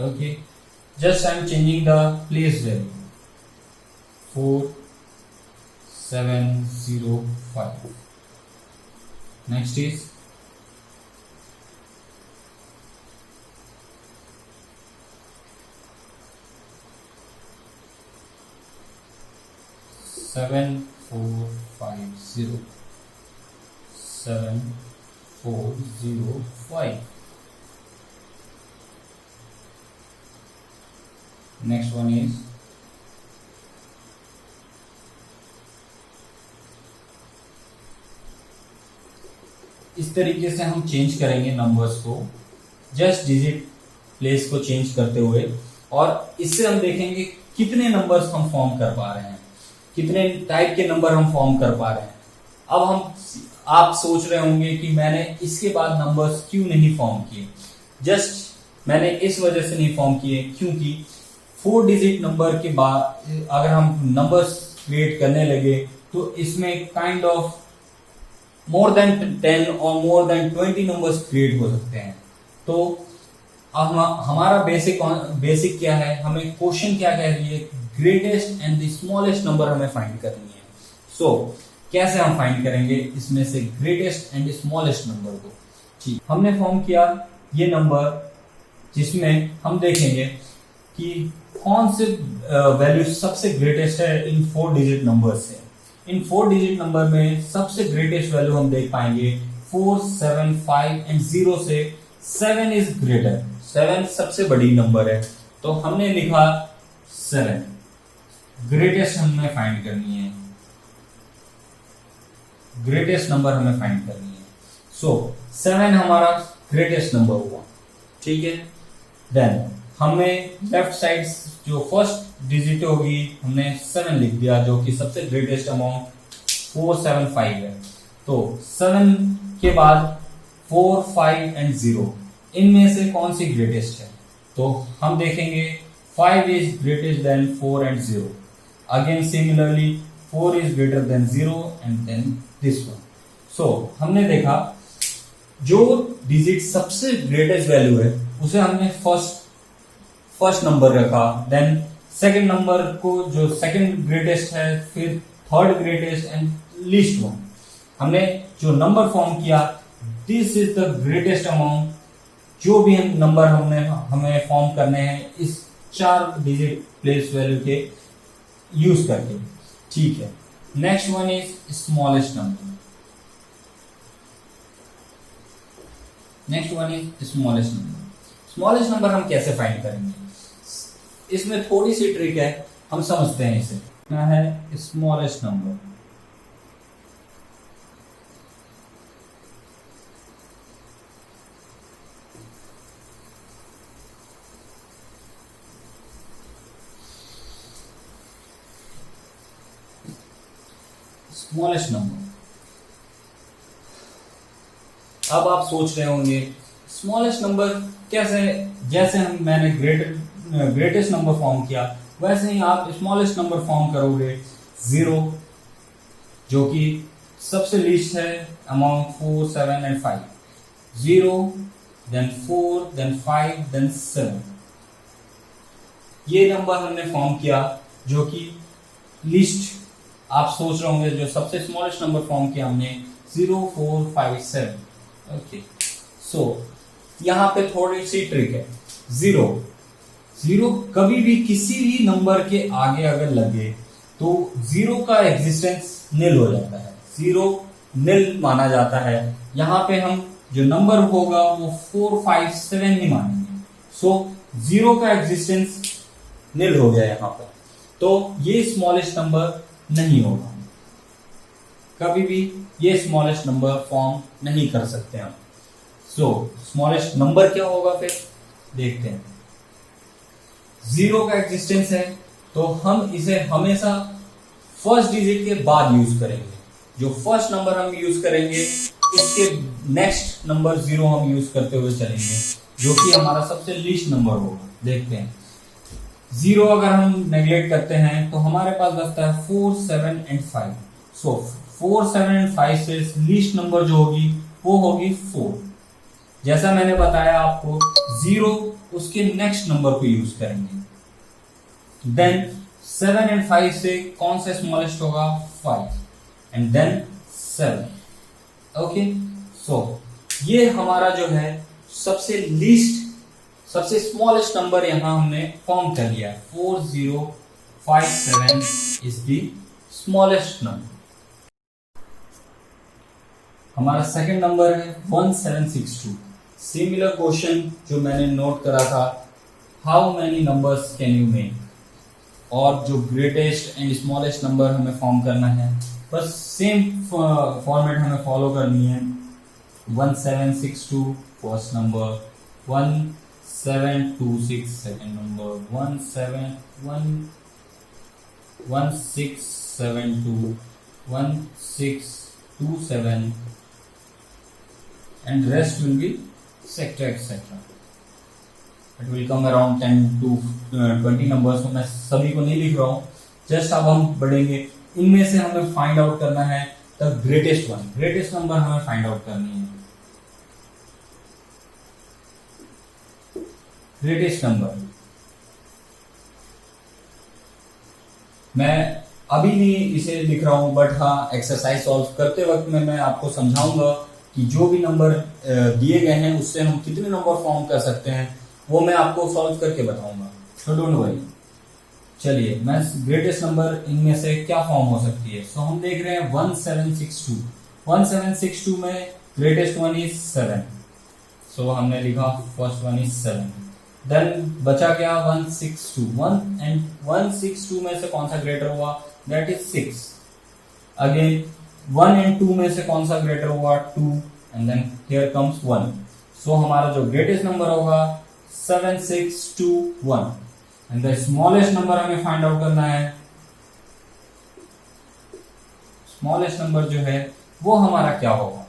Okay, just I am changing the place value 4705। Next is 7450, 7405। Next one is इस तरीके से हम चेंज करेंगे नंबर्स को, जस्ट डिजिट प्लेस को चेंज करते हुए, और इससे हम देखेंगे कितने नंबर्स हम फॉर्म कर पा रहे हैं, कितने टाइप के नंबर हम फॉर्म कर पा रहे हैं। अब आप सोच रहे होंगे कि मैंने इसके बाद नंबर्स क्यों नहीं फॉर्म किए। जस्ट मैंने इस वजह से नहीं फॉर्म किए क्योंकि 4 डिजिट नंबर के बाद अगर हम नंबर्स क्रिएट करने लगे तो इसमें काइंड ऑफ मोर देन 10 और मोर देन 20 नंबर्स क्रिएट हो सकते हैं। तो अब हमारा बेसिक क्या है, हमें क्वेश्चन क्या कह रही है, greatest and the smallest number हमें फाइंड करनी है। सो कैसे हम फाइंड करेंगे इसमें से ग्रेटेस्ट एंड स्मॉलेस्ट नंबर को? ठीक, हमने फॉर्म किया ये नंबर जिसमें हम देखेंगे कि कौन से वैल्यू सबसे ग्रेटेस्ट है इन 4 डिजिट नंबर से। इन 4 डिजिट नंबर में सबसे ग्रेटेस्ट वैल्यू हम देख पाएंगे 4, 7, 5 एंड 0 से 7 इज ग्रेटर। 7 सबसे बड़ी नंबर है, तो हमने लिखा 7। ग्रेटेस्ट हमें फाइंड करनी है, ग्रेटेस्ट नंबर हमें फाइंड करनी है। सो 7 हमारा ग्रेटेस्ट नंबर हुआ, ठीक है। देन हमें लेफ्ट साइड जो फर्स्ट डिजिट होगी हमने 7 लिख दिया, जो कि सबसे ग्रेटेस्ट अमाउंट 475 है। तो 7 के बाद 4, 5 एंड 0 इनमें से कौन सी ग्रेटेस्ट है? तो हम देखेंगे 5 is greatest than 4 and 0। Again similarly 4 is greater than 0 and then this one. So हमने देखा जो डिजिट सबसे ग्रेटेस्ट वैल्यू है उसे हमने फर्स्ट नंबर रखा, देन सेकंड नंबर को जो सेकंड ग्रेटेस्ट है, फिर third greatest and least one. हमने जो नंबर फॉर्म किया this is the greatest amount, जो भी नंबर हमें फॉर्म करने हैं इस 4 डिजिट प्लेस वैल्यू के यूज करके, ठीक है। Next one is smallest number. Next one is smallest number. Smallest number हम कैसे फाइंड करेंगे? इसमें थोड़ी सी ट्रिक है, हम समझते हैं इसे। क्या है स्मॉलेस्ट नंबर? Smallest number. अब आप सोच रहे होंगे स्मॉलेस्ट नंबर कैसे? जैसे मैंने ग्रेटेस्ट नंबर फॉर्म किया वैसे ही आप स्मॉलेस्ट नंबर फॉर्म करोगे। 0 जो कि सबसे लीस्ट है amount 4, 7 and 5। 0 then 4 then 5 then 7। ये नंबर हमने फॉर्म किया जो कि लिस्ट। आप सोच रहे होंगे जो सबसे स्मॉलेस्ट नंबर फॉर्म किया हमने 0, 4, 5, 7। ओके, सो यहां पे थोड़ी सी ट्रिक है। 0 कभी भी किसी भी नंबर के आगे अगर लगे तो 0 का एग्जिस्टेंस निल हो जाता है, 0 निल माना जाता है। यहां पे हम जो नंबर होगा वो 4, 5, 7 ही मानेंगे। सो 0 का एग्जिस्टेंस निल हो गया यहां पर, तो ये स्मॉलेस्ट नंबर नहीं होगा। कभी भी ये स्मॉलेस्ट नंबर फॉर्म नहीं कर सकते हम। सो स्मॉलेस्ट नंबर क्या होगा फिर देखते हैं। 0 का एग्जिस्टेंस है तो हम इसे हमेशा फर्स्ट डिजिट के बाद यूज करेंगे। जो फर्स्ट नंबर हम यूज करेंगे उसके नेक्स्ट नंबर 0 हम यूज करते हुए चलेंगे, जो कि हमारा सबसे लीस्ट नंबर होगा। देखते हैं 0 अगर हम नेग्लेक्ट करते हैं तो हमारे पास बचता है 4, 7 एंड 5। सो 4, 7 एंड 5 से लीस्ट नंबर जो होगी वो होगी 4। जैसा मैंने बताया आपको 0 उसके नेक्स्ट नंबर को यूज करेंगे। देन 7 एंड 5 से कौन सा स्मॉलेस्ट होगा? 5 एंड देन 7। ओके, सो ये हमारा जो है सबसे लीस्ट सबसे स्मॉलेस्ट नंबर यहां हमने फॉर्म कर लिया। 4057 इज द स्मॉलेस्ट नंबर। हमारा सेकंड नंबर है 1762। सिमिलर क्वेश्चन जो मैंने नोट करा था, how many numbers can you make, और जो ग्रेटेस्ट एंड स्मॉलेस्ट नंबर हमें फॉर्म करना है, बस सेम फॉर्मेट हमें फॉलो करनी है। 1762 first number, 1726 second number, 1672, 1627 and rest will be etc. It will come around 10 to 20 numbers। तो मैं सभी को नहीं लिख रहा हूं, जस्ट अब हम बढ़ेंगे। इनमें से हमें फाइंड आउट करना है the greatest one. Greatest number हमें फाइंड आउट करनी है। ग्रेटेस्ट नंबर मैं अभी नहीं इसे लिख रहा हूं, बट हाँ एक्सरसाइज सॉल्व करते वक्त में मैं आपको समझाऊंगा कि जो भी नंबर दिए गए हैं उससे हम कितने नंबर फॉर्म कर सकते हैं, वो मैं आपको सॉल्व करके बताऊंगा, तो डोंट वरी। चलिए, मैं ग्रेटेस्ट नंबर इनमें से क्या फॉर्म हो सकती है। सो हम देख रहे हैं 1762। 1762 में ग्रेटेस्ट वन इज 7। सो हमने लिखा फर्स्ट वन इज 7। देन बचा क्या 162। 162 में से कौन सा ग्रेटर हुआ, दैट इज 6। अगेन 1 and 2 में से कौन सा ग्रेटर हुआ, 2, एंड देन हियर कम्स 1। सो हमारा जो ग्रेटेस्ट नंबर होगा 7621, एंड द स्मॉलेस्ट नंबर हमें फाइंड आउट करना है। स्मॉलेस्ट नंबर जो है वो हमारा क्या होगा,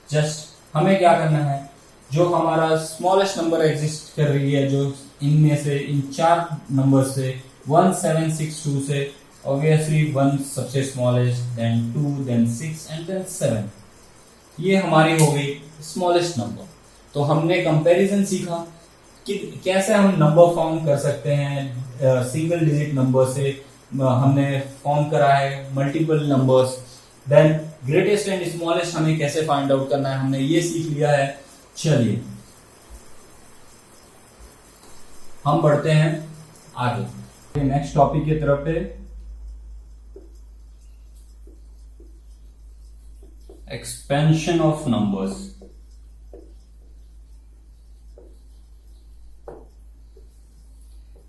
जस्ट हमें क्या करना है, जो हमारा स्मॉलेस्ट नंबर एग्जिस्ट कर रही है, जो इनमें से इन 4 नंबर से 1762 से ऑब्वियसली 1 सबसे smallest, then 2, then 6 and then 7, ये हमारी हो गई स्मॉलेस्ट नंबर। तो हमने कंपैरिजन सीखा कि कैसे हम नंबर फॉर्म कर सकते हैं सिंगल डिजिट नंबर से। हमने फॉर्म करा है multiple numbers. Then greatest and smallest हमें कैसे फाइंड आउट करना है, हमने ये सीख लिया है। चलिए हम बढ़ते हैं आगे नेक्स्ट टॉपिक की तरफ पे। Expansion of numbers.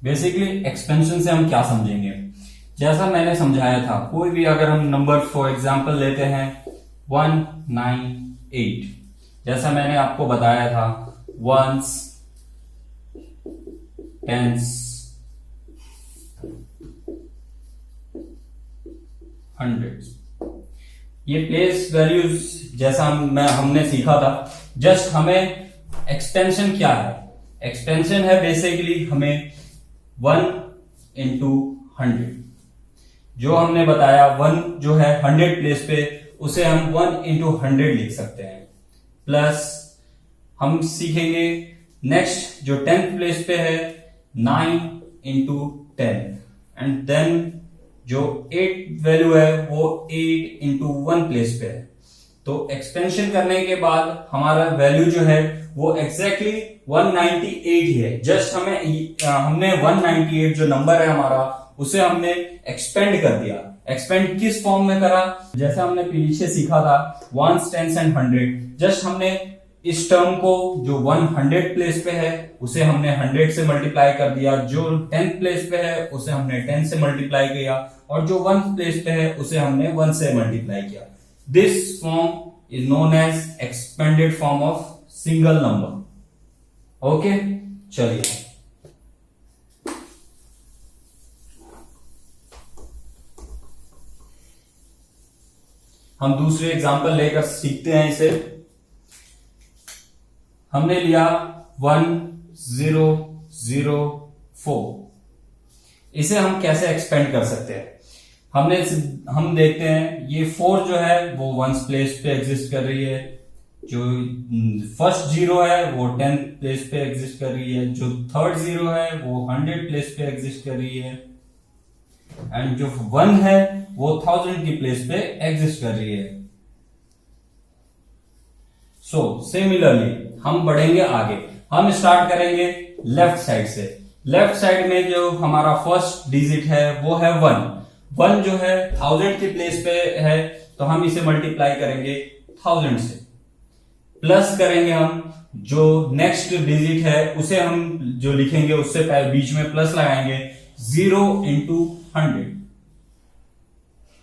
Basically expansion से हम क्या समझेंगे, जैसा मैंने समझाया था, कोई भी अगर हम नंबर फॉर एग्जांपल लेते हैं 198, जैसा मैंने आपको बताया था, वंस, टेंस, हंड्रेड्स, ये प्लेस वैल्यूज जैसा हमने सीखा था। जस्ट हमें एक्सपेंशन क्या है, एक्सपेंशन है बेसिकली हमें 1 into 100, जो हमने बताया 1 जो है 100 प्लेस पे, उसे हम 1 into 100 लिख सकते हैं। प्लस हम सीखेंगे नेक्स्ट जो 10th प्लेस पे है 9 into 10, एंड देन जो 8 वैल्यू है वो 8 into 1 प्लेस पे है। तो एक्सपेंशन करने के बाद हमारा वैल्यू जो है वो एग्जैक्टली 198 ही है। जस्ट हमने 198 जो नंबर है हमारा, उसे हमने एक्सपेंड कर दिया। एक्सपेंड किस फॉर्म में करा, जैसे हमने पीछे सीखा था वंस, टेंस एंड 100। जस्ट हमने इस टर्म को जो 100 प्लेस पे है उसे हमने 100 से मल्टीप्लाई कर दिया, जो 10th प्लेस पे है उसे हमने 10 से मल्टीप्लाई किया, और जो 1st प्लेस पे है उसे हमने 1 से मल्टीप्लाई किया। This form is known as expanded form of single number. Okay, चलिए हम दूसरे एग्जांपल लेकर सीखते हैं इसे। हमने लिया 1004, इसे हम कैसे एक्सपेंड कर सकते हैं। हम देखते हैं ये 4 जो है वो 1st प्लेस पे एग्जिस्ट कर रही है, जो फर्स्ट 0 है वो 10th प्लेस पे एग्जिस्ट कर रही है, जो 3rd 0 है वो 100 प्लेस पे एग्जिस्ट कर रही है, एंड जो 1 है वो 1000 की प्लेस पे एग्जिस्ट कर रही है। सो सिमिलरली हम बढ़ेंगे आगे। हम स्टार्ट करेंगे लेफ्ट साइड से। लेफ्ट साइड में जो हमारा फर्स्ट डिजिट है वो है 1। 1 जो है 1000 की प्लेस पे है, तो हम इसे मल्टीप्लाई करेंगे 1000 से। प्लस करेंगे हम जो नेक्स्ट डिजिट है उसे हम जो लिखेंगे उससे बीच में प्लस लगाएंगे, 0 into 100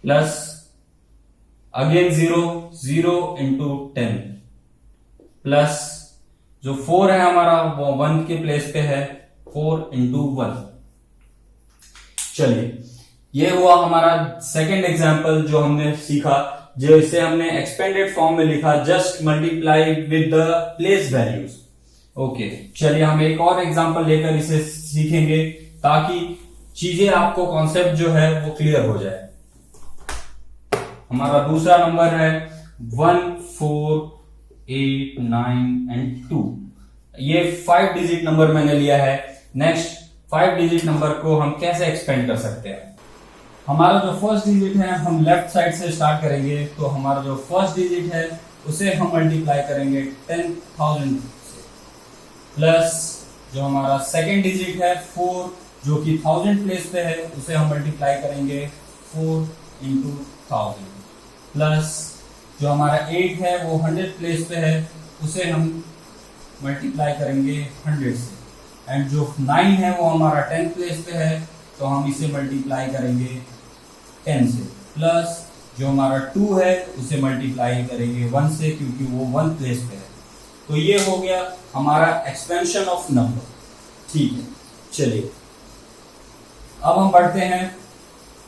plus again 0 into 10 plus जो 4 है हमारा वो 1 के प्लेस पे है, 4 into 1। चलिए ये हुआ हमारा सेकेंड एग्जाम्पल जो हमने सीखा, जो इसे हमने एक्सपेंडेड फॉर्म में लिखा, just multiply with the place values. Okay, चलिए हम एक और एग्जाम्पल लेकर इसे सीखेंगे ताकि चीजें आपको कॉन्सेप्ट जो है वो क्लियर हो जाए। हमारा दूसरा नंबर है 1, 4, 8, 9 and 2। ये 5 डिजिट नंबर मैंने लिया है। नेक्स्ट 5 डिजिट नंबर को हम कैसे एक्सपेंड कर सकते हैं। हमारा जो फर्स्ट डिजिट है हम लेफ्ट साइड से स्टार्ट करेंगे, तो हमारा जो फर्स्ट डिजिट है उसे हम मल्टीप्लाई करेंगे 10,000 से, प्लस जो हमारा सेकेंड डिजिट है 4 जो कि 1000 प्लेस पे है उसे हम मल्टीप्लाई करेंगे 4 इंटू 1000, प्लस जो हमारा 8 है वो 100 प्लेस पे है उसे हम मल्टीप्लाई करेंगे 100 से, एंड जो 9 है वो हमारा 10 प्लेस पे है तो हम इसे मल्टीप्लाई करेंगे 10 से, प्लस जो हमारा 2 है उसे मल्टीप्लाई करेंगे 1 से क्योंकि वो 1 प्लेस पे है। तो ये हो गया हमारा एक्सपेंशन ऑफ नंबर। ठीक है, चलिए अब हम बढ़ते हैं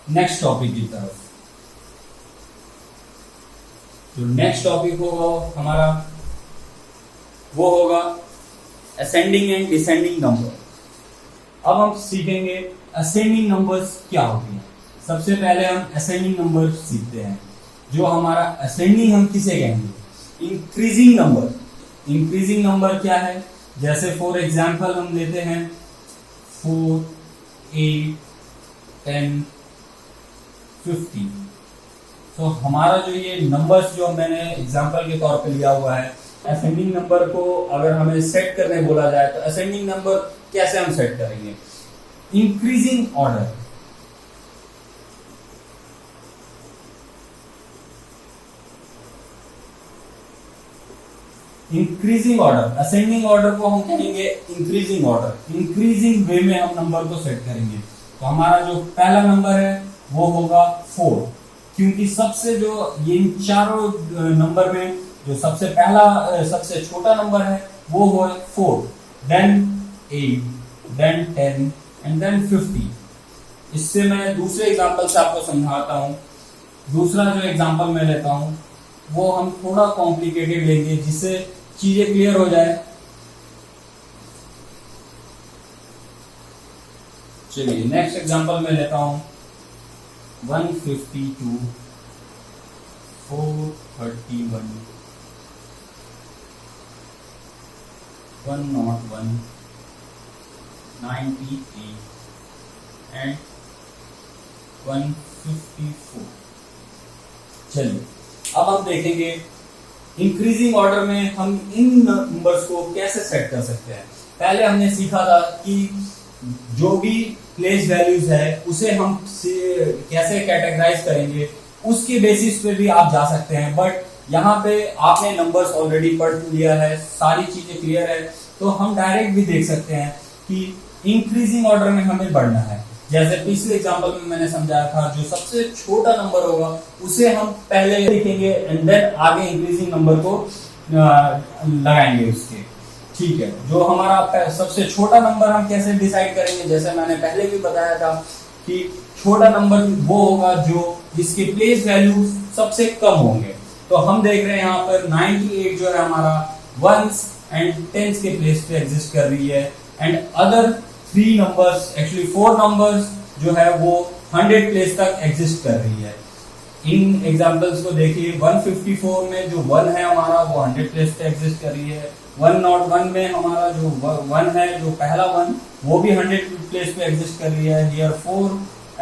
नेक्स्ट टॉपिक की तरफ। जो नेक्स्ट टॉपिक होगा हमारा वो होगा असेंडिंग एंड डिसेंडिंग नंबर। अब हम सीखेंगे असेंडिंग नंबर्स क्या होती हैं। सबसे पहले हम असेंडिंग नंबर सीखते हैं। जो हमारा असेंडिंग हम किसे कहेंगे? Increasing number. इंक्रीजिंग नंबर क्या है? जैसे फॉर एग्जांपल हम लेते हैं 4, 8, 10, 50। तो हमारा जो ये नंबर्स जो मैंने एग्जांपल के तौर पे लिया हुआ है, असेंडिंग नंबर को अगर हमें सेट करने बोला जाए तो असेंडिंग नंबर कैसे हम सेट करेंगे? Increasing order. Increasing order, ascending order को हम कहेंगे इंक्रीजिंग ऑर्डर। इंक्रीजिंग वे में हम नंबर को सेट करेंगे। तो हमारा जो पहला नंबर है वो होगा 4, क्योंकि सबसे जो ये इन चारों नंबर में जो सबसे पहला सबसे छोटा नंबर है वो है 4, देन 8, देन 10 एंड देन 50। इससे मैं दूसरे एग्जांपल से आपको समझाता हूँ। दूसरा जो एग्जांपल मैं लेता हूँ वो हम थोड़ा कॉम्प्लिकेटेड लेंगे जिससे चीजें क्लियर हो जाए। चलिए नेक्स्ट एग्जांपल मैं लेता हूं 152, 431, 101, 98 एंड 154। चलिए अब हम देखेंगे इंक्रीजिंग ऑर्डर में हम इन नंबर्स को कैसे सेट कर सकते हैं। पहले हमने सीखा था कि जो भी प्लेस वैल्यूज है उसे हम कैसे कैटेगराइज करेंगे, उसके बेसिस पे भी आप जा सकते हैं। बट यहाँ पे आपने नंबर्स ऑलरेडी पढ़ लिया है, सारी चीजें क्लियर है, तो हम डायरेक्ट भी देख सकते हैं कि इंक्रीजिंग ऑर्डर में हमें बढ़ना है। जैसे पिछले एग्जांपल में मैंने समझाया था, जो सबसे छोटा नंबर होगा उसे हम पहले लिखेंगे एंड देन आगे इंक्रीजिंग नंबर को लगाएंगे उसके। ठीक है, जो हमारा सबसे छोटा नंबर हम कैसे डिसाइड करेंगे? जैसे मैंने पहले भी बताया था कि छोटा नंबर वो होगा जो जिसके प्लेस वैल्यू सबसे कम होंगे। तो हम देख रहे हैं यहाँ पर 98 जो है हमारा वंस एंड टेंस के प्लेस पे एग्जिस्ट कर रही है, and other 3 numbers actually 4 numbers जो है वो 100 प्लेस तक एग्जिस्ट कर रही है। इन एग्जांपल्स को देखिए, 154 में जो 1 है हमारा वो 100 प्लेस पे एग्जिस्ट कर रही है। 101 में हमारा जो 1 है, जो पहला 1, वो भी 100 प्लेस पे एग्जिस्ट कर रही है। हियर 4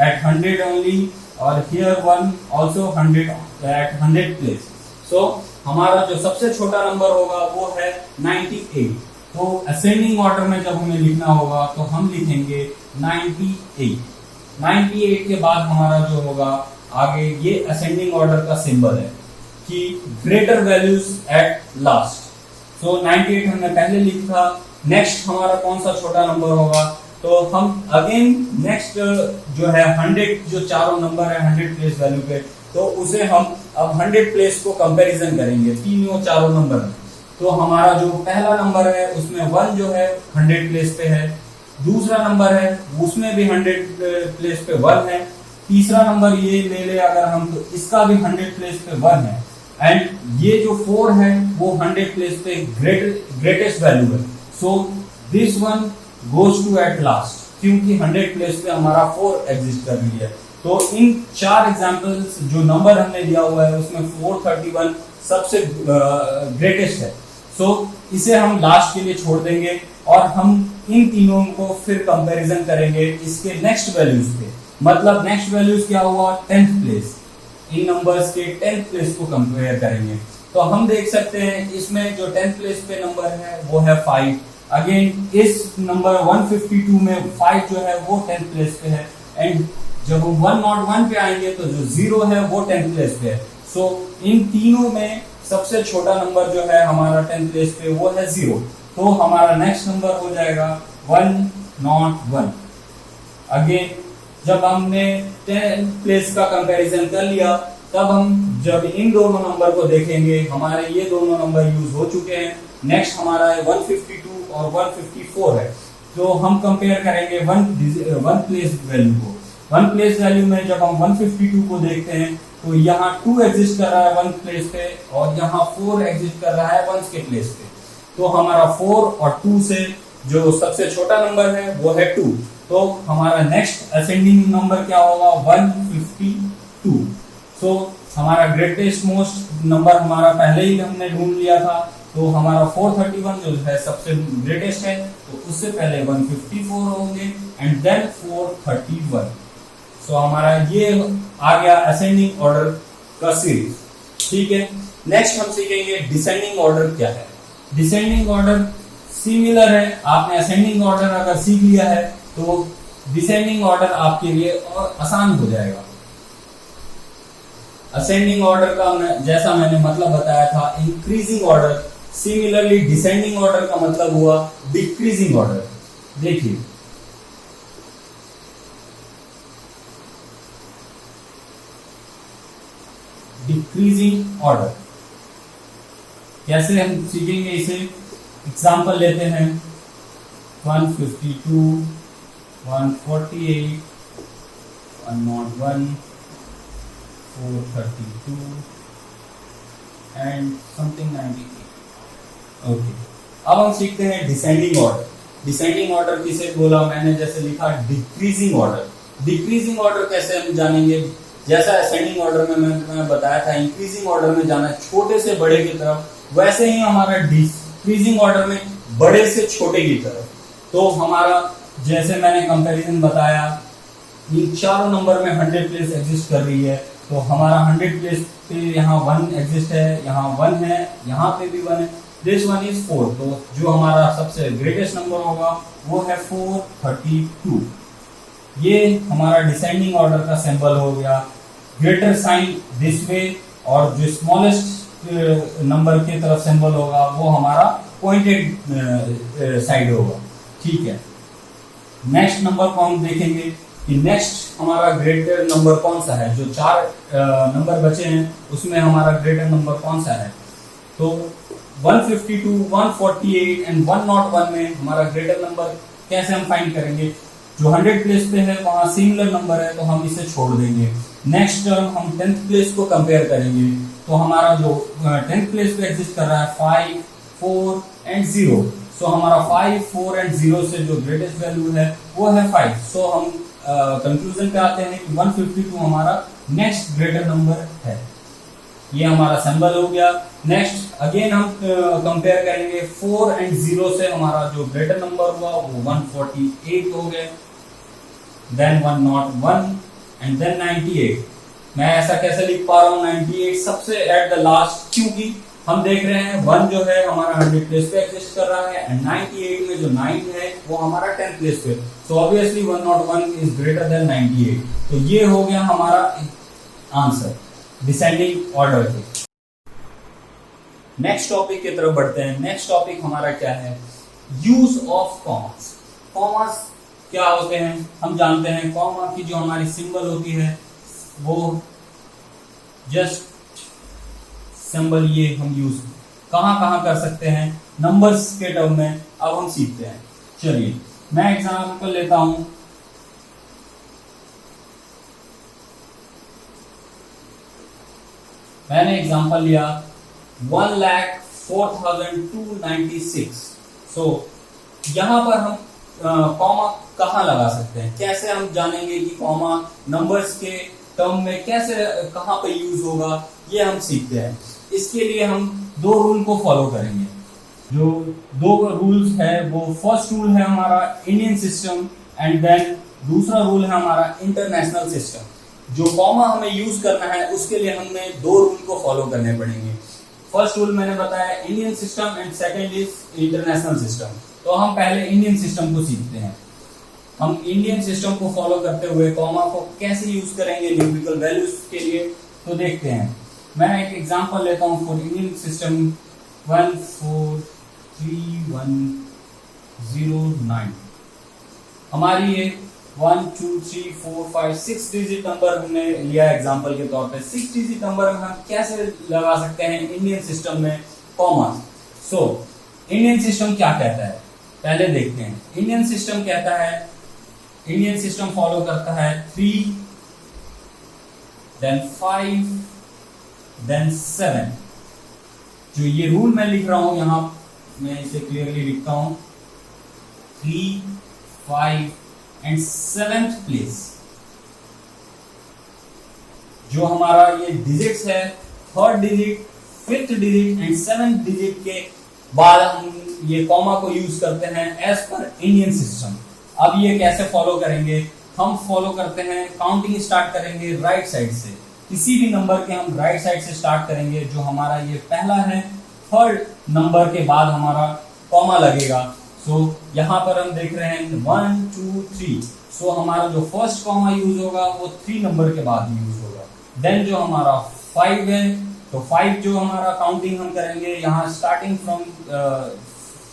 at 100 only, और here 1 also 100 at 100 place. So हमारा जो सबसे छोटा नंबर होगा वो है 98। तो असेंडिंग ऑर्डर में जब हमें लिखना होगा तो हम लिखेंगे 98। 98 के बाद हमारा जो होगा आगे, ये असेंडिंग ऑर्डर का सिंबल है कि ग्रेटर वैल्यूज एट लास्ट। सो 98 हमने पहले लिखा। नेक्स्ट हमारा कौन सा छोटा नंबर होगा? तो हम अगेन नेक्स्ट जो है 100, जो चारों नंबर है 100 प्लेस वैल्यू पे, तो उसे हम अब 100 प्लेस को कंपैरिजन करेंगे तीनों चारों नंबर में। तो हमारा जो पहला नंबर है उसमें 1 जो है 100 प्लेस पे है, दूसरा नंबर है उसमें भी 100 प्लेस पे 1 है, तीसरा नंबर ये ले ले अगर हम तो इसका भी 100 प्लेस पे 1 है, एंड ये जो 4 है वो 100 प्लेस पे ग्रेटेस्ट वैल्यू है। So this one goes to at last, क्योंकि 100 प्लेस पे हमारा 4 एग्जिस्ट कर रही है। तो इन 4 एग्जांपल्स जो नंबर हमने दिया हुआ है उसमें 431 सबसे ग्रेटेस्ट है। सो इसे हम लास्ट के लिए छोड़ देंगे और हम इन तीनों को फिर कंपैरिजन करेंगे इसके नेक्स्ट वैल्यूज पे। मतलब नेक्स्ट वैल्यूज क्या हुआ, 10th प्लेस। इन नंबर्स के 10th प्लेस को कंपेयर करेंगे तो हम देख सकते हैं इसमें जो 10th प्लेस पे नंबर है वो है 5। अगेन इस नंबर 152 में 5 जो है वो 10th प्लेस पे है। एंड जब हम 101 पे आएंगे तो जो 0 है वो 10th प्लेस पे है। सो इन तीनों में सबसे छोटा नंबर जो है हमारा 10th प्लेस पे वो है 0। तो हमारा नेक्स्ट नंबर हो जाएगा 101। अगेन जब हमने 10th प्लेस का कंपैरिजन कर लिया तब हम जब इन दोनों नंबर को देखेंगे हमारे ये दोनों नंबर यूज हो चुके हैं। नेक्स्ट हमारा है 152 और 154 है। तो हम कंपेयर करेंगे वन प्लेस वैल्यू को। वन प्लेस वैल्यू में जब हम 152 को देखते हैं तो यहाँ 2 एग्जिस्ट कर रहा है 1 प्लेस पे और यहाँ 4 एग्जिस्ट कर रहा है 1 के प्लेस पे। तो हमारा 4 और 2 से जो सबसे छोटा नंबर है वो है 2। तो हमारा नेक्स्ट असेंडिंग नंबर क्या होगा, 152। सो हमारा ग्रेटेस्ट मोस्ट नंबर हमारा पहले ही हमने ढूंढ लिया था। तो हमारा 431 जो है सबसे ग्रेटेस्ट है तो उससे पहले 154 होंगे एंड देन 431। सो हमारा ये आ गया असेंडिंग ऑर्डर का सीरीज। ठीक है, नेक्स्ट हम सीखेंगे डिसेंडिंग ऑर्डर क्या है। डिसेंडिंग ऑर्डर सिमिलर है, आपने असेंडिंग ऑर्डर अगर सीख लिया है तो डिसेंडिंग ऑर्डर आपके लिए और आसान हो जाएगा। असेंडिंग ऑर्डर का जैसा मैंने मतलब बताया था increasing order, similarly descending order का मतलब हुआ डिक्रीजिंग ऑर्डर। देखिए डिक्रीजिंग ऑर्डर कैसे हम सीखेंगे इसे, एग्जांपल लेते हैं 152, 148, 101, 432 एंड समथिंग 98। ओके, अब हम सीखते हैं डिसेंडिंग ऑर्डर। डिसेंडिंग ऑर्डर किसे बोला मैंने, जैसे लिखा डिक्रीजिंग ऑर्डर। डिक्रीजिंग ऑर्डर कैसे हम जानेंगे, जैसा असेंडिंग ऑर्डर में मैंने बताया था इंक्रीजिंग ऑर्डर में जाना छोटे से बड़े की तरफ, वैसे ही हमारा डिक्रीजिंग ऑर्डर में बड़े से छोटे की तरफ। तो हमारा जैसे मैंने कंपैरिजन बताया इन चारों नंबर में 100 प्लेस एग्जिस्ट कर रही है तो हमारा 100 प्लेस पे यहाँ 1 एग्जिस्ट है, यहाँ 1 है, यहाँ पे भी 1 है। This one is 4। तो जो हमारा सबसे ग्रेटेस्ट नंबर होगा वो है 432। ये हमारा डिसेंडिंग ऑर्डर का सिंबल हो गया। ग्रेटर साइन दिस वे और जो स्मॉलेस्ट नंबर की तरफ सिंबल होगा वो हमारा पॉइंटेड साइड होगा। ठीक है, नेक्स्ट नंबर को हम देखेंगे कि नेक्स्ट हमारा ग्रेटर नंबर कौन सा है। जो 4 नंबर बचे हैं उसमें हमारा ग्रेटर नंबर कौन सा है। तो 152, 148 एंड 101 में हमारा ग्रेटर नंबर कैसे हम फाइंड करेंगे। जो 100 प्लेस पे है वहां सिमिलर नंबर है तो हम इसे छोड़ देंगे। नेक्स्ट हम 10th प्लेस को कंपेयर करेंगे तो हमारा जो 10th प्लेस पे एग्जिस्ट कर रहा है 5, 4 एंड 0। सो हमारा 5, 4 एंड 0 से जो ग्रेटेस्ट वैल्यू है वो है 5। सो हम कंक्लूजन पे आते हैं कि 152 हमारा नेक्स्ट ग्रेटर नंबर है। ये हमारा सिंबल हो गया। नेक्स्ट अगेन हम कंपेयर करेंगे 4 एंड 0 से हमारा जो ग्रेटर नंबर हुआ वो 148 हो गए, देन 101 एंड देन 98। मैं ऐसा कैसे लिख पा रहा हूँ 98 सबसे एट द लास्ट, क्योंकि हम देख रहे हैं 1 जो है हमारा 100 प्लेस पे एग्जिस्ट कर रहा है एंड 98 में जो 9 है वो हमारा 10th प्लेस पे। So obviously 101 is greater then 98। तो ये हो गया हमारा आंसर डिसेंडिंग ऑर्डर के। नेक्स्ट टॉपिक की तरफ बढ़ते हैं। नेक्स्ट टॉपिक हमारा क्या है, यूज ऑफ कॉमास। कॉमास क्या होते हैं हम जानते हैं। कॉमा की जो हमारी सिंबल होती है वो जस्ट सिंबल ये हम यूज कहां कहां कर सकते हैं नंबर्स के टर्म में, अब हम सीखते हैं। चलिए मैं एग्जांपल लेता हूं। मैंने एग्जांपल लिया 1,04,296। सो यहां पर हम कॉमा कहां लगा सकते हैं, कैसे हम जानेंगे कि कॉमा नंबर्स के टर्म में कैसे कहां पे यूज होगा, ये हम सीखते हैं। इसके लिए हम 2 रूल को फॉलो करेंगे। जो 2 रूल्स है वो फर्स्ट रूल है हमारा इंडियन सिस्टम एंड देन दूसरा रूल है हमारा इंटरनेशनल सिस्टम। जो कॉमा हमें यूज करना है उसके लिए हमें दो रूल को फॉलो करने पड़ेंगे। फर्स्ट रूल मैंने बताया Indian system and second is international system. तो हम पहले इंडियन सिस्टम को सीखते हैं। हम इंडियन सिस्टम को फॉलो करते हुए कॉमा को कैसे यूज करेंगे न्यूमेरिकल वैल्यूज के लिए, तो देखते हैं। मैं एक एग्जांपल लेता हूं फॉर इंडियन सिस्टम 143109। हमारी ये 1 2 3 4 5 6 डिजिट नंबर हमने लिया एग्जांपल के तौर पे। 6 डिजिट नंबर में हम कैसे लगा सकते हैं इंडियन सिस्टम में कॉमा। सो इंडियन सिस्टम क्या कहता है पहले देखते हैं। इंडियन सिस्टम कहता है, इंडियन सिस्टम फॉलो करता है 3 देन 5 देन 7। जो ये रूल मैं लिख रहा हूं यहां, मैं इसे क्लियरली लिखता हूं 3 5 एंड 7th प्लेस। जो हमारा ये डिजिट्स है, 3rd digit 5th digit and 7th digit के बाद हम ये कॉमा को यूज करते हैं एज पर इंडियन सिस्टम। अब ये कैसे फॉलो करेंगे, हम फॉलो करते हैं काउंटिंग स्टार्ट करेंगे राइट साइड से। किसी भी नंबर के हम राइट साइड से स्टार्ट करेंगे। जो हमारा ये पहला है, 3rd नंबर के बाद हमारा कॉमा लगेगा। सो यहाँ पर हम देख रहे हैं 1 2 3। सो हमारा जो फर्स्ट कॉमा यूज होगा वो 3 नंबर के बाद यूज होगा। देन जो हमारा 5 है, तो 5 जो हमारा काउंटिंग हम करेंगे यहाँ starting from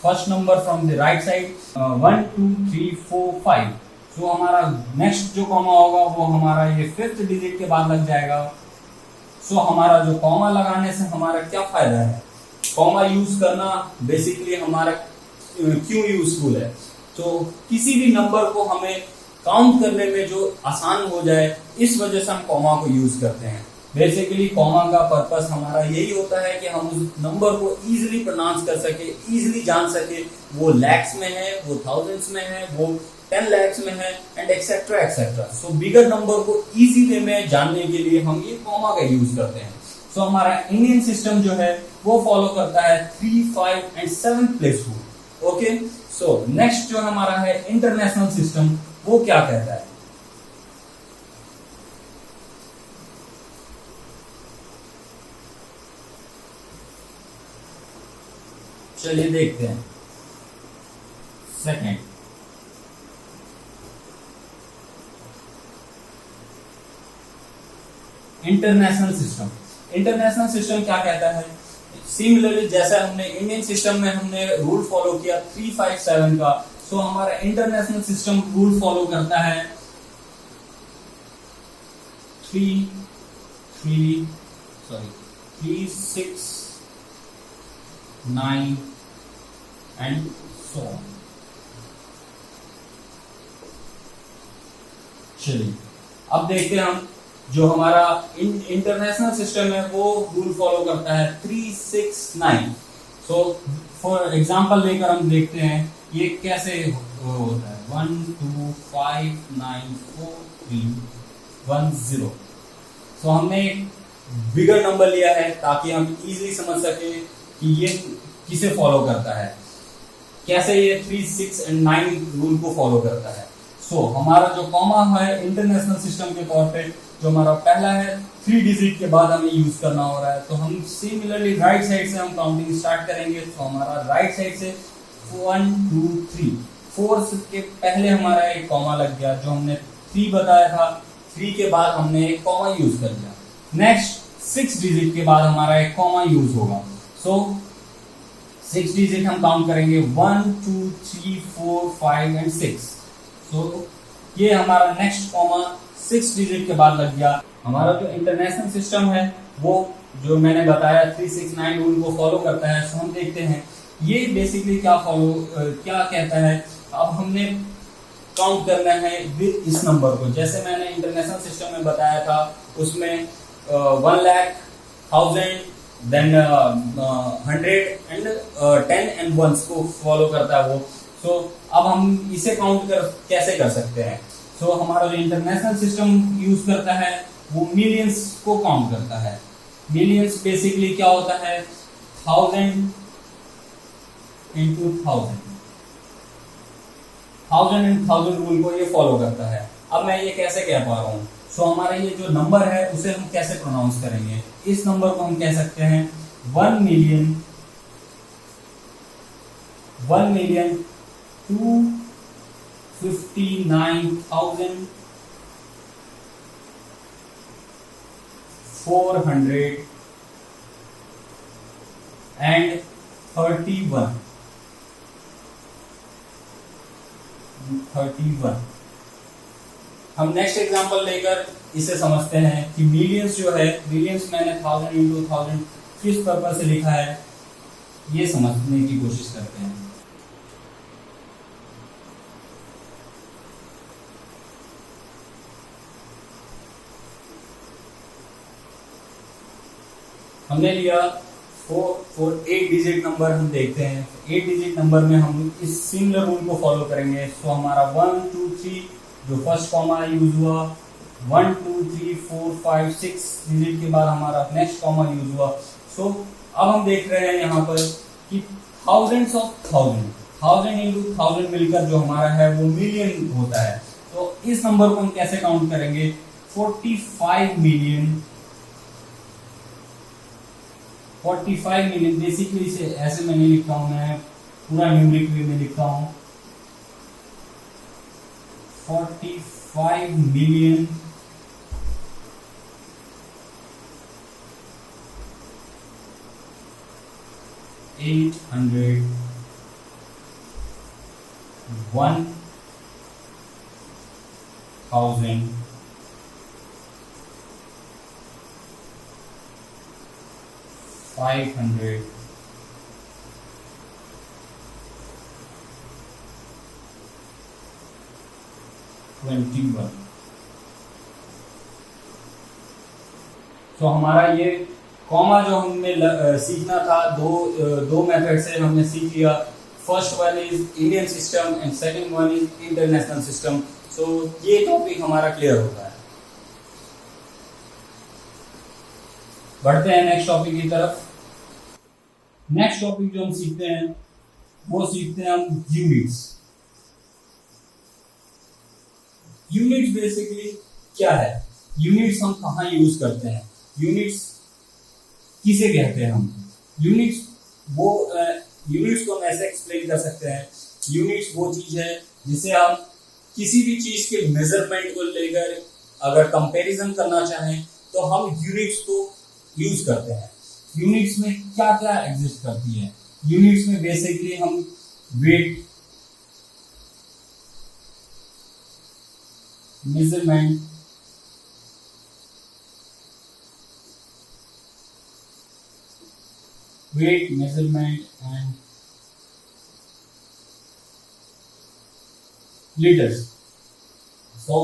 first number from the right side 1 2 3 4 5। सो हमारा नेक्स्ट जो कॉमा होगा वो हमारा ये 5th डिजिट के बाद लग जाएगा। सो हमारा जो कॉमा लगाने से हमारा क्या फायदा है, कॉमा यूज करना बेसिकली हमारा क्यों यूजफुल है, तो किसी भी नंबर को हमें काउंट करने में जो आसान हो जाए, इस वजह से हम कॉमा को यूज करते हैं। बेसिकली कॉमा का पर्पस हमारा यही होता है कि हम उस नंबर को इजीली प्रोनाउंस कर सके, इजीली जान सके वो लैक्स में है, वो थाउजेंड्स में है, वो 10 lakhs में है and etcetera etcetera. So bigger number को इजी वे में जानने के लिए हम ये कॉमा का यूज करते हैं। सो हमारा इंडियन सिस्टम जो है वो फॉलो करता है 3 5 and 7th place rule. Okay, so next जो हमारा है इंटरनेशनल सिस्टम, वो क्या कहता है। चलिए देखते हैं। Second, international system. International system क्या कहता है, सिमिलरली जैसा हमने इंडियन सिस्टम में हमने रूल फॉलो किया 3 5 7 का, सो हमारा इंटरनेशनल सिस्टम रूल फॉलो करता है 3 6 9 एंड सो ऑन। चलिए अब देखते हैं हम, जो हमारा इंटरनेशनल सिस्टम है वो रूल फॉलो करता है 3 6 9। सो फॉर एग्जांपल लेकर हम देखते हैं ये कैसे होता है। 1 2 5 9 4 3 1 0। सो हमने एक बिगर नंबर लिया है ताकि हम इजीली समझ सके कि ये किसे फॉलो करता है, कैसे ये 3 6 एंड 9 रूल को फॉलो करता है। सो हमारा जो कॉमा है इंटरनेशनल सिस्टम के तौर पे, जो हमारा पहला है 3 डिजिट के बाद हमें यूज करना हो रहा है, तो हम सिमिलरली राइट साइड से हम काउंटिंग स्टार्ट करेंगे। तो हमारा राइट साइड से 1 2 3 4 के पहले हमारा एक कॉमा लग गया। जो हमने 3 बताया था, 3 के बाद हमने एक कॉमा यूज कर दिया। नेक्स्ट 6 डिजिट के बाद हमारा एक कॉमा यूज होगा। सो 6 डिजिट हम काउंट करेंगे 1 2 3 4 5 एंड 6। सो ये हमारा नेक्स्ट कॉमा 6 डिजिट के बाद लग गया। हमारा जो इंटरनेशनल सिस्टम है वो जो मैंने बताया 3 6 9 रूल को फॉलो करता है। सो हम देखते हैं ये बेसिकली क्या कहता है। अब हमने काउंट करना है विद इस नंबर को, जैसे मैंने इंटरनेशनल सिस्टम में बताया था उसमें 1 lakh 1000 then 100 and 10 and 1s को फॉलो करता है वो। सो अब हम इसे काउंट कैसे कर सकते हैं। सो हमारा जो इंटरनेशनल सिस्टम यूज करता है वो मिलियंस को काउंट करता है। मिलियंस बेसिकली क्या होता है, 1000 into 1000। 1000 एंड 1000 रूल को ये फॉलो करता है। अब मैं ये कैसे कह पा रहा हूँ? सो हमारा ये जो नंबर है उसे हम कैसे प्रोनाउंस करेंगे? इस नंबर को हम कह सकते हैं 1,259,431। हम नेक्स्ट एग्जांपल लेकर इसे समझते हैं कि मिलियंस जो है, मिलियंस मैंने 1000 इंटू 1000 किस पर्पज से लिखा है, ये समझने की कोशिश करते हैं। हमने लिया 8 डिजिट नंबर। हम देखते हैं 8 डिजिट नंबर में हम इस सिमिलर रूल को फॉलो करेंगे। सो हमारा 1 2 3 जो फर्स्ट कॉमा यूज हुआ, 1 2 3 4 5 6 डिजिट के बाद हमारा नेक्स्ट कॉमा यूज हुआ। सो अब हम देख रहे हैं यहाँ पर कि थाउजेंड्स ऑफ थाउजेंड, 1000 इंटू 1000 मिलकर जो हमारा है वो मिलियन होता है। तो इस नंबर को हम कैसे काउंट करेंगे? 45 मिलियन। 45 मिलियन बेसिकली इसे ऐसे मैं नहीं लिखता हूं, मैं पूरा न्यूमेरिक वे में लिखता हूं। 45 मिलियन 801,521 तो हमारा ये कॉमा जो हमने सीखना था, दो मेथड से हमने सीख लिया। First one is Indian system and second one is international system. So ये टॉपिक हमारा क्लियर होता है। बढ़ते हैं नेक्स्ट टॉपिक की तरफ। नेक्स्ट टॉपिक जो हम सीखते हैं वो सीखते हैं हम यूनिट्स। यूनिट्स बेसिकली क्या है? यूनिट्स हम कहाँ यूज करते हैं? यूनिट्स किसे कहते हैं हम? यूनिट्स को हम ऐसे एक्सप्लेन कर सकते हैं, यूनिट्स वो चीज है जिसे हम किसी भी चीज के मेजरमेंट को लेकर अगर कंपैरिजन करना चाहें तो हम यूनिट्स को यूज करते हैं। यूनिट्स में क्या क्या एग्जिस्ट करती है? यूनिट्स में बेसिकली हम वेट, मेजरमेंट, एंड लीटर्स। सो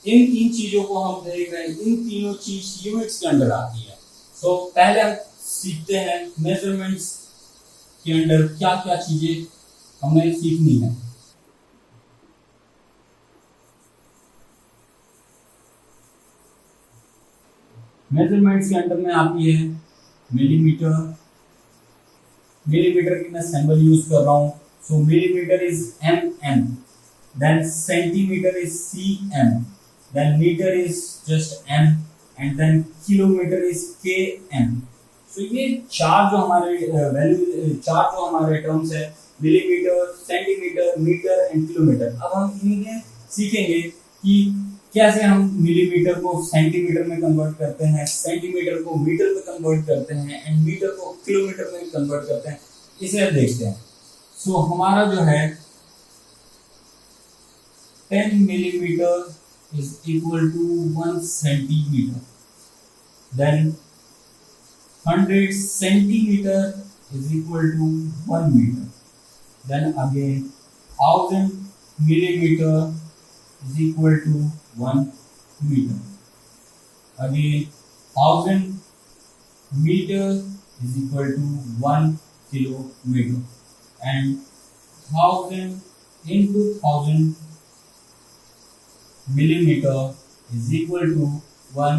इन तीन चीजों को हम देख रहे हैं, इन तीनों चीज यूनिट्स के अंडर आती है। सो पहले हम सीखते हैं मेजरमेंट्स के अंडर क्या क्या चीजें हमें सीखनी है। मेजरमेंट्स के अंडर में आती है मिलीमीटर। मिलीमीटर की मैं सिंबल यूज कर रहा हूं। So millimetre is mm, then centimetre is cm, then metre is just m, and then kilometre is km। So ये चार जो हमारे टर्म्स है, millimetre, centimetre, metre and kilometre. अब हम इन्हें सीखेंगे कि कैसे हम मिलीमीटर को सेंटीमीटर में कन्वर्ट करते हैं, सेंटीमीटर को मीटर में कन्वर्ट करते हैं एंड मीटर को किलोमीटर में कन्वर्ट करते हैं। इसे हम देखते हैं। सो हमारा जो है 10 millimetre is equal to 1 centimeter, then 100 centimeter is equal to 1 meter, then again 1000 millimeter is equal to 1 meter, again 1000 meter is equal to 1 kilometer, and 1000 into 1000 millimeter is equal to 1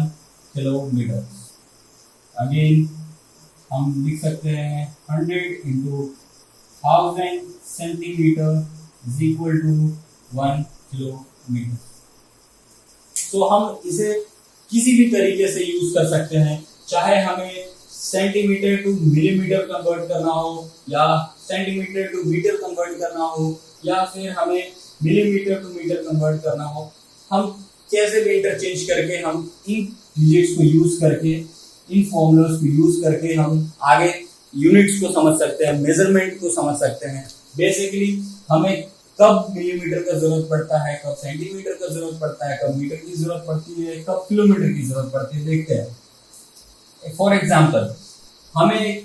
kilometer. Again हम लिख सकते हैं 100 into 1000 centimetre is equal to 1 kilometre. तो हम इसे किसी भी तरीके से यूज कर सकते हैं, चाहे हमें सेंटीमीटर टू मिलीमीटर कन्वर्ट करना हो, या सेंटीमीटर टू मीटर कन्वर्ट करना हो, या फिर हमें मिलीमीटर टू मीटर कन्वर्ट करना हो। हम कैसे भी इंटरचेंज करके हम इन डिजिट्स को यूज करके, इन फॉर्मूलास को यूज करके हम आगे यूनिट्स को समझ सकते हैं, मेजरमेंट को समझ सकते हैं। बेसिकली हमें कब मिलीमीटर का जरूरत पड़ता है, कब सेंटीमीटर का जरूरत पड़ता है, कब मीटर की जरूरत पड़ती है, कब किलोमीटर की जरूरत पड़ती है, देखते हैं। फॉर एग्जाम्पल, हमें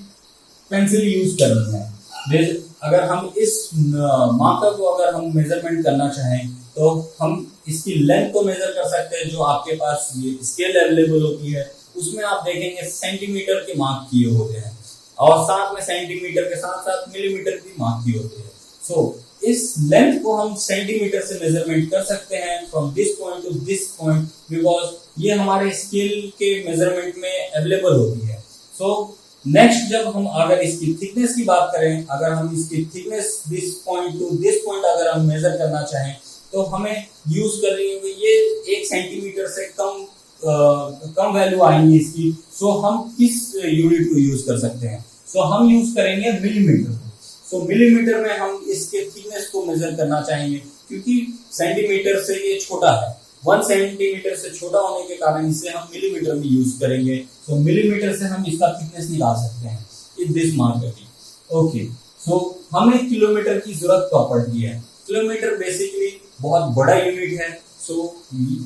पेंसिल यूज करनी है। अगर हम इस मार्कर को अगर हम मेजरमेंट करना चाहें तो हम इसकी लेंथ को मेजर कर सकते हैं। जो आपके पास ये स्केल अवेलेबल होती है उसमें आप देखेंगे सेंटीमीटर के मार्क किए होते हैं, और साथ में सेंटीमीटर के साथ साथ मिलीमीटर भी मार्क किए होते हैं। सो इस लेंथ को हम सेंटीमीटर से मेजरमेंट कर सकते हैं from this point two this point, because ये हमारे स्केल के मेजरमेंट में अवेलेबल होती है। सो नेक्स्ट, जब हम अगर इसकी थिकनेस की बात करें, अगर हम इसकी thickness this point two this point अगर हम मेजर करना चाहें तो हमें यूज कर रही है ये 1 सेंटीमीटर से कम वैल्यू आएंगी इसकी। सो हम किस यूनिट को यूज कर सकते हैं? सो हम यूज करेंगे मिलीमीटर को। सो मिलीमीटर में हम इसके थिकनेस को मेजर करना चाहेंगे, क्योंकि सेंटीमीटर से ये छोटा है, 1 सेंटीमीटर से छोटा होने के कारण इसे हम मिलीमीटर में यूज करेंगे। सो मिलीमीटर से हम इसका थिकनेस निकाल सकते हैं इस दिस मार्कर की। ओके, सो हमें किलोमीटर की जरूरत कब पड़ती है? किलोमीटर बेसिकली बहुत बड़ा यूनिट है। सो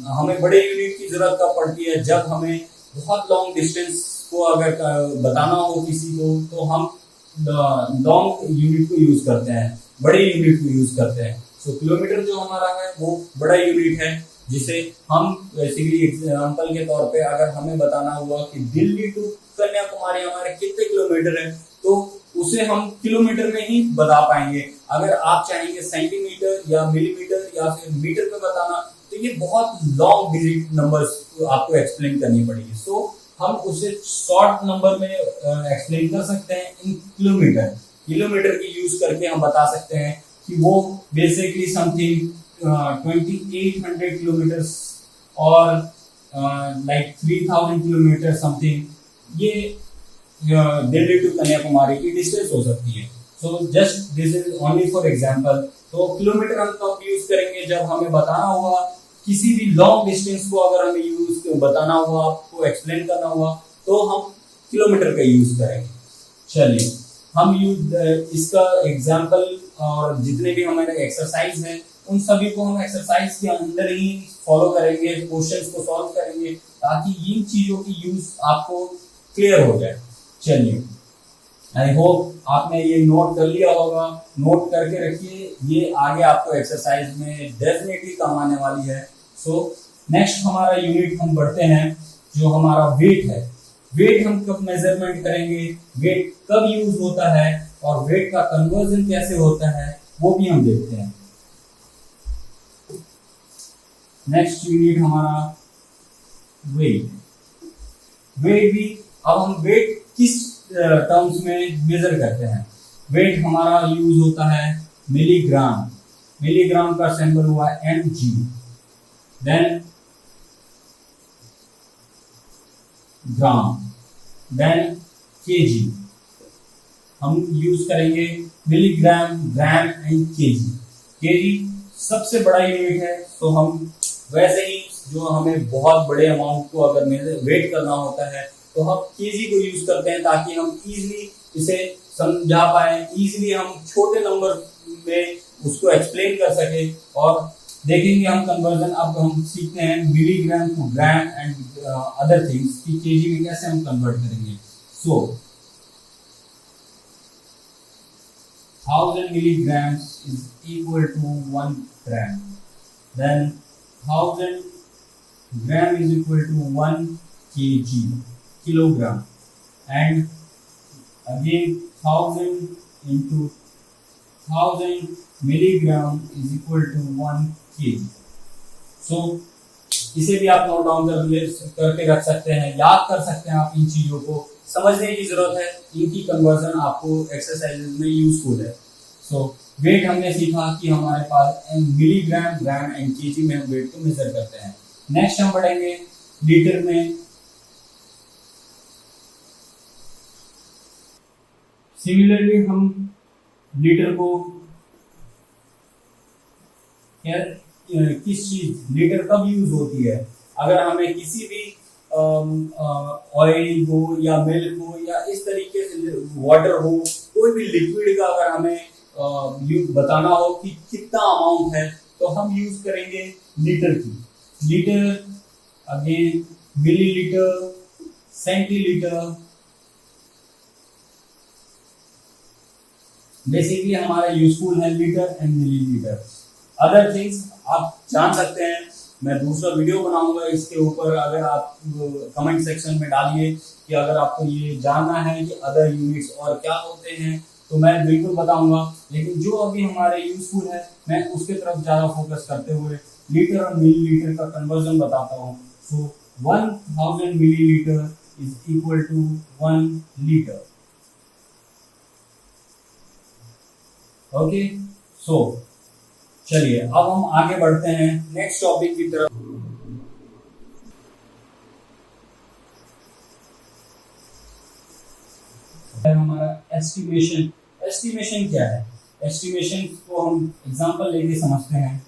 हमें बड़े यूनिट की जरूरत कब पड़ती है? जब हमें बहुत लॉन्ग डिस्टेंस को अगर बताना हो किसी को, तो हम लॉन्ग यूनिट को यूज करते हैं, बड़े यूनिट को यूज करते हैं। सो किलोमीटर जो हमारा है वो बड़ा यूनिट है, जिसे हम बेसिकली एग्जांपल के तौर पे अगर हमें बताना हुआ कि दिल्ली टू कन्याकुमारी हमारे कितने किलोमीटर है, तो उसे हम किलोमीटर में ही बता पाएंगे। अगर आप चाहेंगे सेंटीमीटर या मिलीमीटर या फिर मीटर में बताना, तो ये बहुत लॉन्ग डिजिट नंबर्स आपको एक्सप्लेन करनी पड़ेगी। सो हम उसे शॉर्ट नंबर में एक्सप्लेन कर सकते हैं इन किलोमीटर। किलोमीटर की यूज करके हम बता सकते हैं कि वो बेसिकली समथिंग 2800 किलोमीटर्स और लाइक 3000 किलोमीटर समथिंग, ये दिल्ली टू कन्याकुमारी की डिस्टेंस हो सकती है। So just this is only for example. तो किलोमीटर हम कब यूज करेंगे? जब हमें बताना होगा किसी भी लॉन्ग डिस्टेंस को, अगर हमें यूज बताना हुआ, आपको एक्सप्लेन करना हुआ, तो हम किलोमीटर का यूज करेंगे। चलिए, हम इसका एग्जांपल और जितने भी हमारे एक्सरसाइज हैं उन सभी को हम एक्सरसाइज के अंदर ही फॉलो करेंगे, क्वेश्चंस को सॉल्व करेंगे, ताकि इन चीजों की यूज आपको क्लियर हो जाए। चलिए, आई होप आपने ये नोट कर लिया होगा। नोट करके रखिए, ये आगे आपको एक्सरसाइज में डेफिनेटली काम आने वाली है। सो नेक्स्ट हमारा यूनिट हम बढ़ते हैं, जो हमारा वेट है। वेट हम कब मेजरमेंट करेंगे, वेट कब यूज होता है, और वेट का कन्वर्जन कैसे होता है, वो भी हम देखते हैं। नेक्स्ट यूनिट हमारा वेट। वेट भी, अब हम वेट किस टर्म्स में मेजर करते हैं? वेट हमारा यूज होता है मिलीग्राम। मिलीग्राम का सिंबल हुआ mg, देन ग्राम, देन kg। हम यूज करेंगे milligram, gram and KG. KG सबसे बड़ा यूनिट है, तो हम वैसे ही जो हमें बहुत बड़े अमाउंट को अगर वेट करना होता है तो हम केजी को यूज करते हैं, ताकि हम इजीली इसे समझा पाए, इजीली हम छोटे नंबर में उसको एक्सप्लेन कर सके। और देखेंगे हम कन्वर्जन, अब हम सीखते हैं milligram to gram and other things कि केजी में कैसे हम कन्वर्ट करेंगे। सो 1000 milligrams is equal to 1 gram. Then 1000 gram is equal to 1 kg, kilogram. And again 1000 into 1000 milligram is equal to 1 kg. So इसे भी आप नोट डाउन करके रख सकते हैं, याद कर सकते हैं आप इन चीजों को। समझने की जरूरत है, इनकी कन्वर्जन आपको एक्सरसाइजेज में यूजफुल है। सो वेट हमने सीखा कि हमारे पास मिलीग्राम, ग्राम एंड केजी में हम वेट को मेजर करते हैं। नेक्स्ट हम बढ़ेंगे लीटर में। सिमिलरली हम लीटर को किस चीज, लीटर कब यूज होती है? अगर हमें किसी भी ऑयल हो या मिल्क हो या इस तरीके से वाटर हो, कोई भी लिक्विड का अगर हमें बताना हो कि कितना अमाउंट है, तो हम यूज करेंगे लीटर की। Litre, again millilitre, centilitre, basically हमारा यूजफुल है litre and millilitre. Other things आप जान सकते हैं, मैं दूसरा वीडियो बनाऊंगा इसके ऊपर, अगर आप कमेंट सेक्शन में डालिए कि अगर आपको ये जानना है कि अदर यूनिट्स और क्या होते हैं, तो मैं बिल्कुल बताऊंगा। लेकिन जो अभी हमारे यूजफुल है, मैं उसके तरफ ज़्यादा फोकस करते हुए लीटर और मिलीलीटर का कन्वर्जन बताता हूँ। So 1000 millilitre is equal to 1 litre. Okay, so चलिए अब हम आगे बढ़ते हैं नेक्स्ट टॉपिक की तरफ। हमारा एस्टिमेशन। एस्टिमेशन क्या है? एस्टिमेशन को हम एग्जांपल लेके समझते हैं।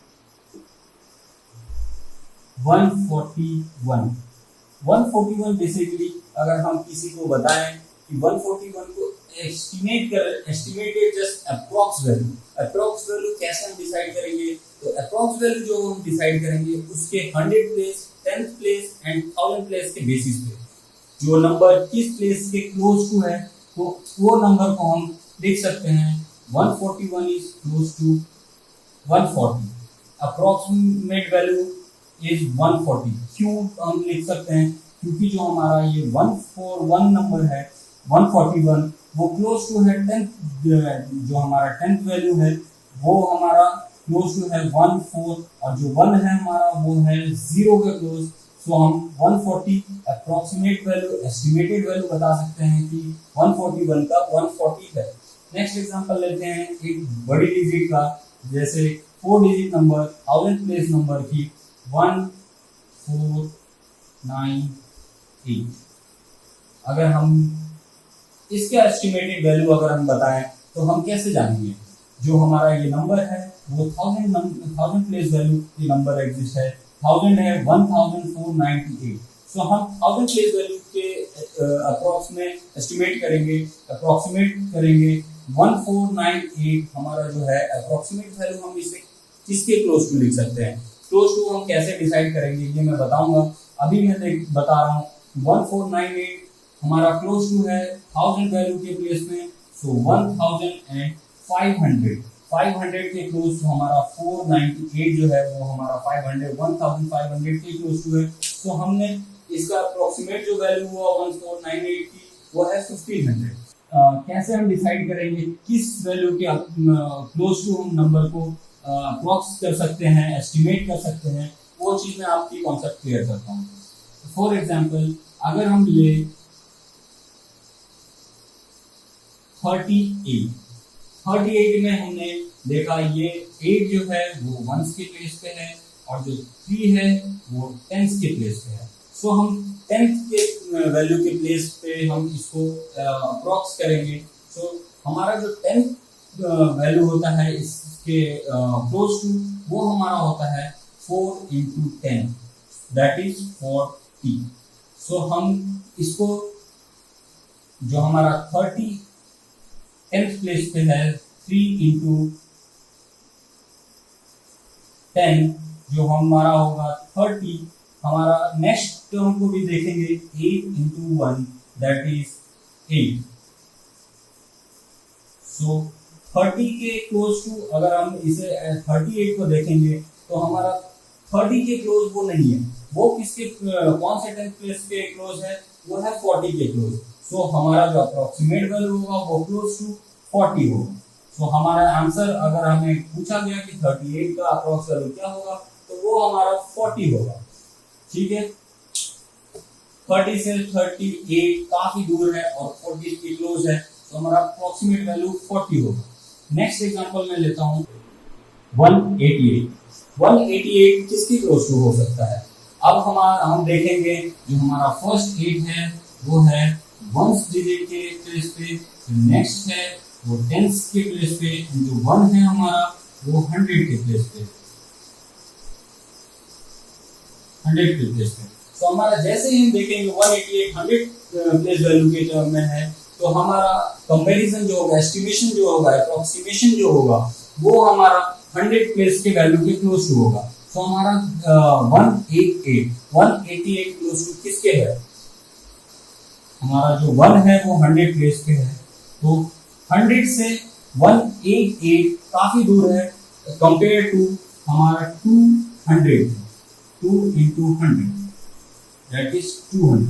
141 बेसिकली अगर हम किसी को बताएं कि 141 को एस्टिमेटेड जस्ट अप्रॉक्स वैल्यू कैसे हम डिसाइड करेंगे? तो अप्रॉक्स वैल्यू जो हम डिसाइड करेंगे उसके 100 place, 10th place and 1000 place के बेसिस पे, जो नंबर किस प्लेस के क्लोज टू है, तो वो नंबर को हम लिख सकते हैं 141 is close to 140। Approximate value is 140। क्यों हम लिख सकते हैं? क्योंकि जो हमारा ये 141 नंबर है 141, वो क्लोज टू है 10th, जो हमारा 10th वैल्यू है वो हमारा क्लोज टू है 14, और जो 1 है हमारा वो है 0 के क्लोज। सो हम 140 अप्रॉक्सीमेट वैल्यू, एस्टिमेटेड वैल्यू बता सकते हैं कि 141 का 140 है। नेक्स्ट एग्जांपल लेते हैं एक बड़ी डिजिट का, जैसे 4 डिजिट नंबर 1000 प्लेस नंबर की 1498। अगर हम इसका एस्टिमेटेड वैल्यू अगर हम बताएं तो हम कैसे जानेंगे? जो हमारा ये नंबर है वो 1000 प्लेस वैल्यू की नंबर एग्जिस्ट है, 1000 है 1498। सो हम 1000 प्लेस वैल्यू के अप्रोक्सीमेट एस्टिमेट करेंगे, अप्रोक्सीमेट करेंगे 1498 हमारा जो है अप्रोक्सीमेट वैल्यू। हम इसे किसके क्लोज टू लिख सकते हैं? क्लोज टू हम कैसे डिसाइड करेंगे ये मैं बताऊंगा। अभी मैं बता रहा हूँ 1498 हमारा क्लोज टू है 1000 वैल्यू के प्लेस में, सो 1500 के क्लोज टू हमारा 498 जो है वो हमारा 1500 के क्लोज टू है। तो हमने इसका अप्रोक्सीमेट जो वैल्यू हुआ 1498 की वो है 1500। कैसे हम डिसाइड करेंगे किस वैल्यू के क्लोज टू हम नंबर को अप्रोक्स कर सकते हैं, एस्टिमेट कर सकते हैं, वो चीज मैं आपकी कॉन्सेप्ट क्लियर करता हूँ। फॉर एग्जाम्पल अगर हम ले 38 में हमने देखा ये 8 जो है वो 1s के प्लेस पे है और जो 3 है वो 10s के प्लेस पे है। सो हम 10th के वैल्यू के प्लेस पे हम इसको अप्रोक्स करेंगे। सो हमारा जो 10th वैल्यू होता है इसके क्लोज टू, वो हमारा होता है 4 into 10 दैट इज 40। सो हम इसको जो हमारा 10th प्लेस पे है 3 into 10 जो हमारा होगा 30। हमारा नेक्स्ट टर्म को भी देखेंगे 8 into 1 दैट इज 8। सो 30 के क्लोज टू अगर हम इसे 38 को देखेंगे तो हमारा 30 के क्लोज वो नहीं है, वो किसके कौन से 10th प्लेस के क्लोज है? वो है 40 के क्लोज। सो हमारा जो अप्रोक्सीमेट वैल्यू होगा वो क्लोज टू 40 होगा। सो हमारा आंसर अगर हमें पूछा गया कि 38 का अप्रोक्स वैल्यू क्या होगा, तो वो हमारा 40 होगा। ठीक है, 30 से 38 काफी दूर है और 40 की क्लोज है, तो हमारा अप्रोक्सीमेट वैल्यू 40 होगा। नेक्स्ट एग्जांपल मैं लेता हूँ 188। 188 किसकी क्लोज टू हो सकता है? अब हम देखेंगे जो हमारा फर्स्ट 8 है वो है वंस डिजिट के प्लेस पे, नेक्स्ट है वो टेंस के प्लेस पे, जो 1 है हमारा वो 100 के प्लेस पे, 100 के प्लेस पे। तो हमारा जैसे ही हम देखेंगे 188 100 प्लेस वैल्यू के टर्म में है, तो हमारा कंपैरिजन जो होगा, एस्टिमेशन जो होगा, अप्रोक्सीमेशन जो होगा वो हमारा 100 प्लेस के वैल्यू के क्लोज टू होगा। तो हमारा 188 क्लोज टू किसके है? हमारा जो 1 है वो 100 प्लेस पे है, तो 100 से 188 काफी दूर है कंपेयर टू हमारा 200, 2 into 100 that is 200।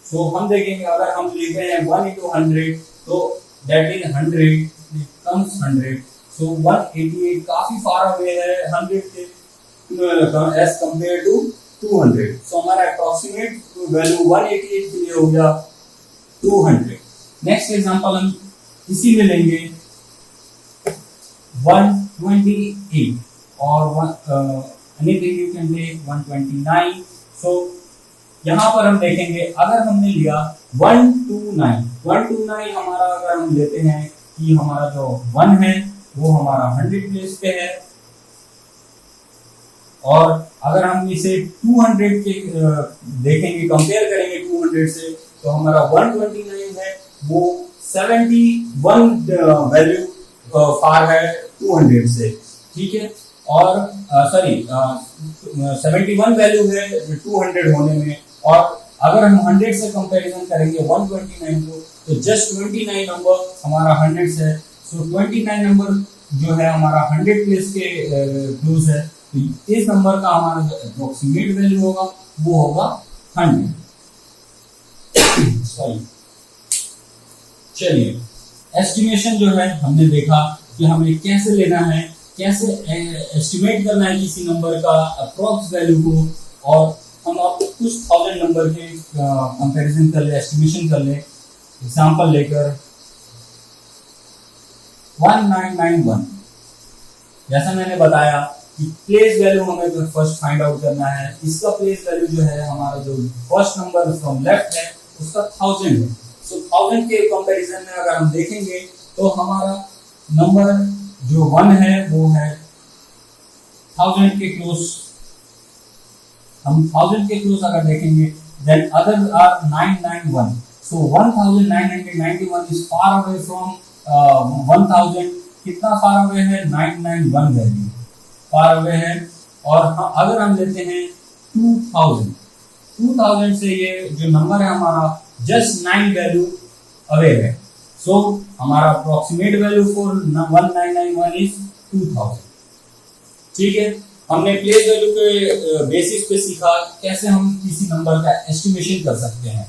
सो हम देखेंगे अगर हम लिखते हैं 1 into 100 तो that is 100 comes 100। सो 188 काफी फार अवे है 100 के as compared to 200। सो हमारा अप्रोक्सीमेट वैल्यू 188 के लिए हो गया 200। नेक्स्ट एग्जांपल हम इसी में लेंगे 128 और anything you can take 129। सो यहाँ पर हम देखेंगे अगर हमने लिया 129 हमारा अगर हम लेते हैं कि हमारा जो 1 है वो हमारा 100 प्लेस पे है, और अगर हम इसे 200 के देखेंगे, कंपेयर करेंगे 200 से, तो हमारा 129 है वो 71 वैल्यू फार है 200 से, ठीक है। और सॉरी 71 वैल्यू है 200 होने में, और अगर हम 100 से कंपैरिजन करेंगे 129 को, तो जस्ट 29 नंबर हमारा 100 से है। सो 29 नंबर जो है हमारा 100 प्लेस के क्लोज है, तो इस नंबर का हमारा जो अप्रोक्सीमेट वैल्यू होगा वो होगा 100। सॉरी, चलिए एस्टिमेशन जो है हमने देखा कि हमें कैसे लेना है, कैसे एस्टिमेट करना है किसी नंबर का अप्रोक्स वैल्यू को, और हम आप कुछ 1000 नंबर के कंपैरिजन कर ले, एस्टिमेशन कर ले। एग्जांपल लेकर 1991, जैसा मैंने बताया कि प्लेस वैल्यू हमें तो फर्स्ट फाइंड आउट करना है। इसका प्लेस वैल्यू जो है हमारा जो फर्स्ट नंबर फ्रॉम लेफ्ट है उसका 1000 है। सो 1000 के कंपैरिजन में अगर हम देखेंगे तो हमारा नंबर जो 1 है वो है 1000 के क्लोज। हम 1000 के क्लोज अगर देखेंगे then other are 991। So 1991 is far away from 1000। कितना फार अवे है? 991 वैल्यू फार अवे है। और अगर हम लेते हैं 2000 से ये जो नंबर है हमारा जस्ट 9 वैल्यू अवे है। सो हमारा अप्रोक्सीमेट वैल्यू फॉर 1991 इज 2000। ठीक है, हमने प्लेस वैल्यू के बेसिस पे सीखा कैसे हम किसी नंबर का एस्टिमेशन कर सकते हैं।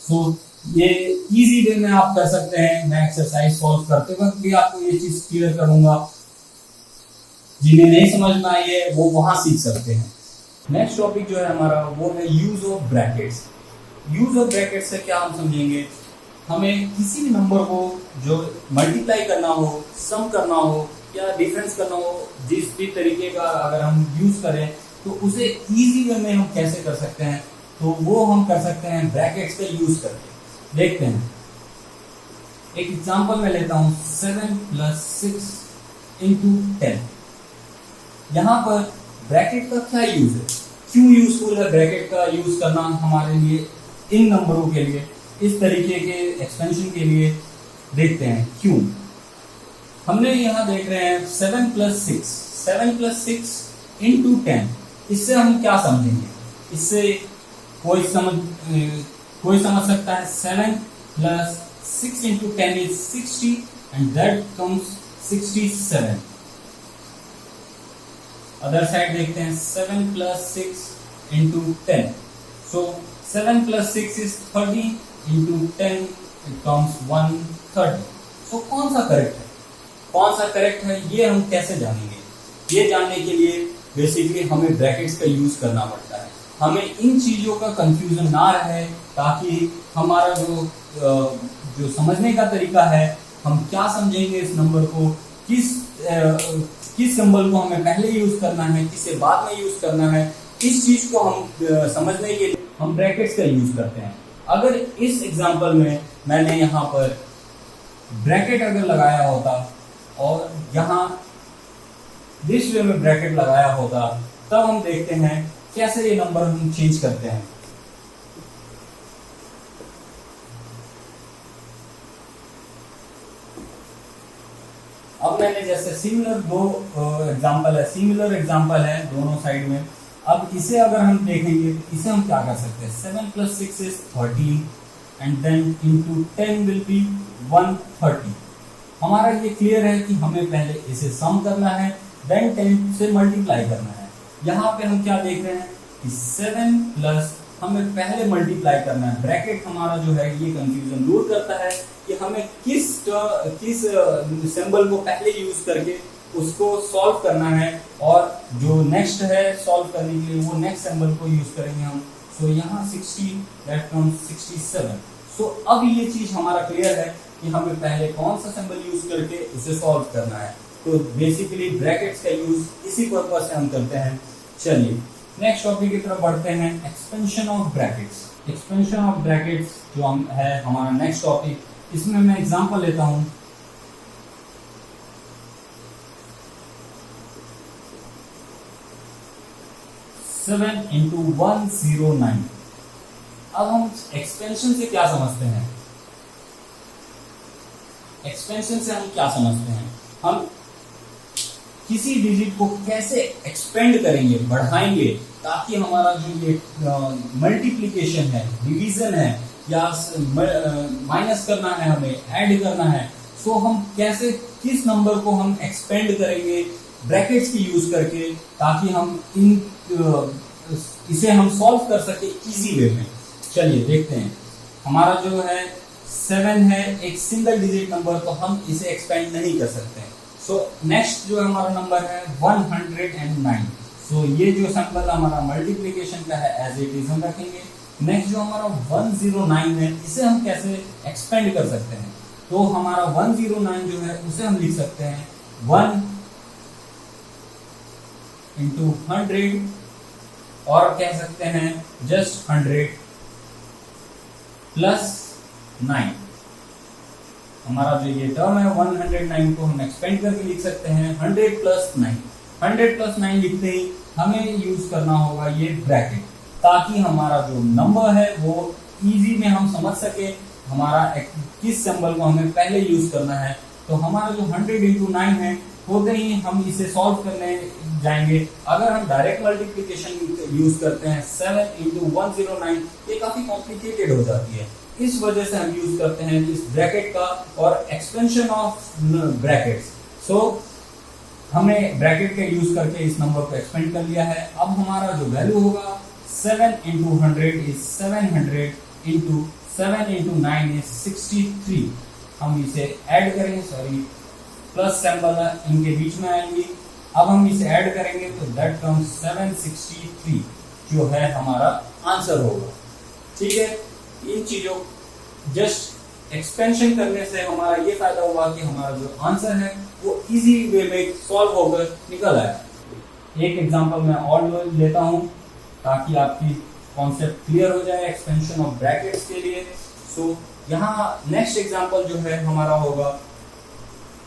सो ये इजी वे में आप कर सकते हैं। मैं एक्सरसाइज सॉल्व करते वक्त भी आपको ये चीज क्लियर करूंगा। जिन्हें नहीं समझ में आई है वो वहां सीख सकते हैं। नेक्स्ट टॉपिक जो है हमारा वो है use of brackets. Use of brackets से क्या हम समझेंगे, हमें किसी भी नंबर को जो मल्टीप्लाई करना हो, सम करना हो या डिफरेंस करना हो, जिस भी तरीके का अगर हम यूज करें तो उसे इजी वे में हम कैसे कर सकते हैं, तो वो हम कर सकते हैं ब्रैकेट्स का यूज करके। देखते हैं, एक एग्जांपल मैं लेता हूं 7 + 6 × 10। यहाँ पर ब्रैकेट का क्या यूज है, क्यों यूजफुल है ब्रैकेट का यूज करना हमारे लिए इन नंबरों के लिए, इस तरीके के एक्सपेंशन के लिए। देखते हैं क्यों। हमने यहाँ देख रहे हैं 7 + 6 × 10। इससे हम क्या समझेंगे, इससे कोई समझ सकता है 7 + 6 × 10 is 60 and that comes 67। Other side देखते हैं 7 + 6 × 10। सो 7 + 6 is 30 × 10 it comes 130। सो कौन सा करेक्ट है ये हम कैसे जानेंगे? ये जानने के लिए बेसिकली हमें ब्रैकेट्स का यूज करना पड़ता है। हमें इन चीजों का कंफ्यूजन ना रहे, ताकि हमारा जो समझने का तरीका है, हम क्या समझेंगे इस नंबर को, किस सिंबल को हमें पहले यूज करना है, किसे बाद में यूज करना है, इस चीज को हम समझने के लिए हम ब्रैकेट्स का यूज करते हैं। अगर इस एग्जांपल में मैंने यहाँ पर ब्रैकेट अगर लगाया होता और यहाँ दिस वे में ब्रैकेट लगाया होता, तब हम देखते हैं कैसे ये नंबर हम चेंज करते हैं। अब मैंने जैसे सिमिलर एग्जांपल है दोनों साइड में। अब इसे अगर हम देखेंगे तो इसे हम क्या कर सकते हैं, 7 + 6 is 13 and then into 10 will be 130। हमारा ये क्लियर है कि हमें पहले इसे सम करना है, देन 10 से मल्टीप्लाई करना है। यहाँ पे हम क्या देख रहे हैं कि 7 प्लस हमें पहले मल्टीप्लाई करना है। ब्रैकेट हमारा जो है ये कंफ्यूजन दूर करता है कि हमें किस सिंबल को पहले यूज करके उसको सॉल्व करना है, और जो नेक्स्ट है सॉल्व करने के लिए वो नेक्स्ट सिंबल को यूज करेंगे हम। सो यहाँ 60 दैट कम्स 67। सो अब ये चीज हमारा क्लियर है कि हमें पहले कौन सा सिंबल यूज करके उसे सॉल्व करना है। तो बेसिकली ब्रैकेट्स का यूज इसी पर्पज से हम करते हैं। चलिए नेक्स्ट टॉपिक की तरफ बढ़ते हैं, expansion of brackets. Expansion of brackets जो हम है हमारा नेक्स्ट टॉपिक, इसमें मैं एग्जांपल लेता हूं। Seven into 109। अब हम एक्सपेंशन से क्या समझते हैं, एक्सपेंशन से हम क्या समझते हैं, हम किसी डिजिट को कैसे एक्सपेंड करेंगे, बढ़ाएंगे, ताकि हमारा जो ये मल्टीप्लिकेशन है, डिवीजन है, या माइनस करना है, हमें ऐड करना है, सो हम कैसे किस नंबर को हम एक्सपेंड करेंगे ब्रैकेट्स की यूज करके, ताकि हम इसे हम सॉल्व कर सके इजी वे में। चलिए देखते हैं। हमारा जो है 7 है एक सिंगल डिजिट नंबर, तो हम इसे एक्सपेंड नहीं कर सकते। सो नेक्स्ट जो हमारा नंबर है 109। सो ये जो सिंबल हमारा मल्टीप्लिकेशन का है एज इट इज हम रखेंगे। नेक्स्ट जो हमारा 109 है, इसे हम कैसे एक्सपेंड कर सकते हैं, तो हमारा 109 जो है उसे हम लिख सकते हैं 1 into 100, और कह सकते हैं जस्ट 100 प्लस 9। हमारा जो ये टर्म है 109 को हम एक्सपेंड करके लिख सकते हैं 100 प्लस 9। 100 प्लस 9 लिखते ही हमें यूज करना होगा ये ब्रैकेट, ताकि हमारा जो नंबर है वो इजी में हम समझ सके हमारा किस सिंबल को हमें पहले यूज करना है। तो हमारा जो 100 into 9 है, होते ही हम इसे सॉल्व करने जाएंगे। अगर हम डायरेक्ट मल्टीप्लिकेशन यूज करते हैं 7 into 109, ये काफी कॉम्प्लिकेटेड हो जाती है। इस वजह से हम यूज करते हैं इस ब्रैकेट का और एक्सपेंशन ऑफ ब्रैकेट्स। सो हमने ब्रैकेट का यूज करके इस नंबर को एक्सपेंड कर लिया है। अब हमारा जो वैल्यू होगा 7 into 100 is 700 into 7 into 9 is 63। हम इसे ऐड करेंगे, सॉरी प्लस सिंबल इनके बीच में आएंगी। अब हम इसे ऐड करेंगे तो दैट कम्स 763 जो है हमारा आंसर होगा। ठीक है, इन चीजों जस्ट एक्सपेंशन करने से हमारा ये फायदा हुआ कि हमारा जो आंसर है वो इजी वे में सॉल्व होकर निकल आए। एक एग्जांपल मैं और लेता हूं ताकि आपकी कॉन्सेप्ट क्लियर हो जाए एक्सपेंशन ऑफ ब्रैकेट्स के लिए। सो यहाँ नेक्स्ट एग्जांपल जो है हमारा होगा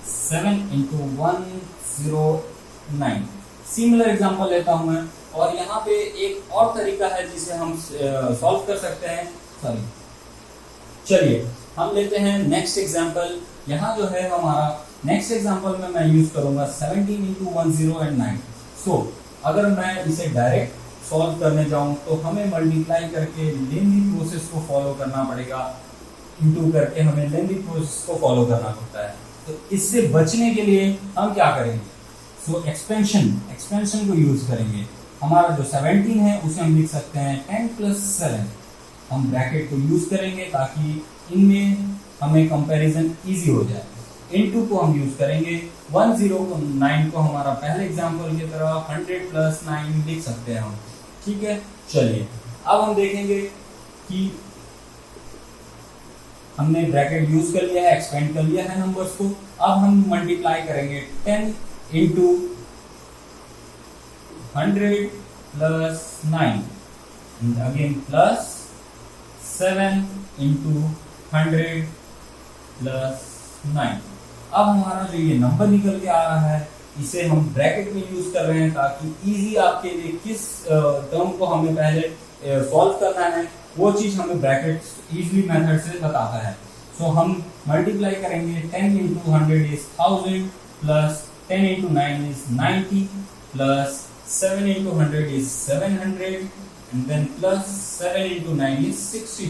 7 into 109। सिमिलर एग्जांपल लेता हूं मैं, और यहाँ पे एक और तरीका है जिसे हम सॉल्व कर सकते हैं। सॉरी, चलिए हम लेते हैं नेक्स्ट एग्जांपल। यहाँ जो है हमारा नेक्स्ट एग्जांपल में मैं यूज करूंगा 17 into 109। सो अगर मैं इसे डायरेक्ट सॉल्व करने जाऊं तो हमें मल्टीप्लाई करके लेंदी प्रोसेस को फॉलो करना पड़ेगा, इंटू करके हमें लेंदी प्रोसेस को फॉलो करना पड़ता है। तो इससे बचने के लिए हम क्या करेंगे, सो एक्सपेंशन को यूज करेंगे। हमारा जो 17 है उसे हम लिख सकते हैं 10 + 7। हम ब्रैकेट को यूज करेंगे ताकि इनमें हमें कंपैरिजन इजी हो जाए। इनटू को हम यूज करेंगे 109 को हमारा पहले एग्जांपल की तरह 100 + 9 लिख सकते हैं हम। ठीक है, चलिए अब हम देखेंगे कि हमने ब्रैकेट यूज कर लिया है, एक्सपेंड कर लिया है नंबर्स को। अब हम मल्टीप्लाई करेंगे 10 into 100 plus 9 and again plus 7 into 100 plus 9। अब हमारा जो ये नंबर निकल के आ रहा है इसे हम ब्रैकेट में यूज कर रहे हैं ताकि इजी आपके लिए किस टर्म को हमें पहले सॉल्व करना है वो चीज हमें ब्रैकेट इजीली मेथड से बताता है। सो हम मल्टीप्लाई करेंगे 10 into 100 is 1000 plus 10 into 9 is 90 plus 7 into 100 is 700 and then plus 7 into 9 is 63।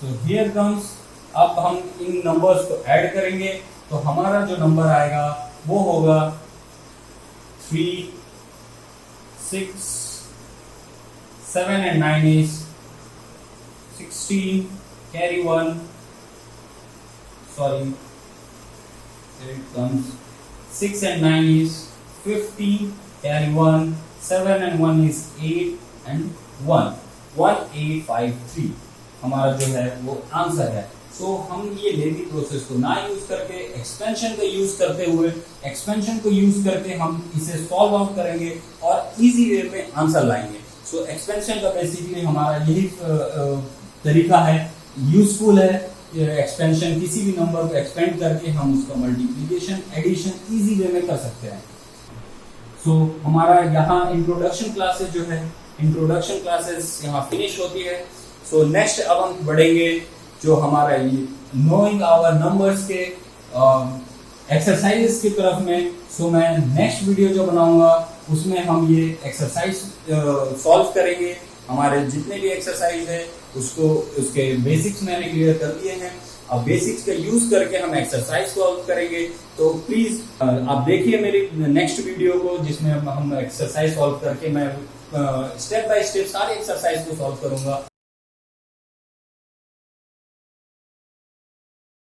So here comes, अब हम इन नंबर्स को ऐड करेंगे तो हमारा जो नंबर आएगा वो होगा 3 6 7 and 9 is 16 carry 1 sorry here it comes 6 and 9 is 50 carry 1 7 and 1 is 8 and 1 1853 हमारा जो है वो आंसर है। सो हम ये लेनी प्रोसेस को ना यूज करके एक्सपेंशन का यूज करते हुए एक्सपेंशन को यूज करके हम इसे सॉल्व आउट करेंगे और इजी वे में आंसर लाएंगे। सो एक्सपेंशन का बेसिकली हमारा यही तरीका है, यूजफुल है। एक्सपेंशन किसी भी नंबर को एक्सपेंड करके हम उसका मल्टीप्लिकेशन एडिशन इजी वे में कर सकते हैं। सो हमारा यहाँ इंट्रोडक्शन क्लासेस जो है इंट्रोडक्शन क्लासेस यहाँ फिनिश होती है। सो नेक्स्ट अब हम बढ़ेंगे जो हमारा ये नोइंग आवर नंबर्स के एक्सरसाइजेस की तरफ में। सो मैं नेक्स्ट वीडियो जो बनाऊंगा उसमें हम ये एक्सरसाइज सॉल्व करेंगे। हमारे जितने भी एक्सरसाइज है उसको उसके बेसिक्स मैंने क्लियर कर दिए हैं। अब बेसिक्स का यूज करके हम एक्सरसाइज सॉल्व करेंगे। तो प्लीज आप देखिए मेरी नेक्स्ट वीडियो को जिसमें हम एक्सरसाइज सॉल्व करके मैं स्टेप बाय स्टेप सारे एक्सरसाइज को सॉल्व करूंगा।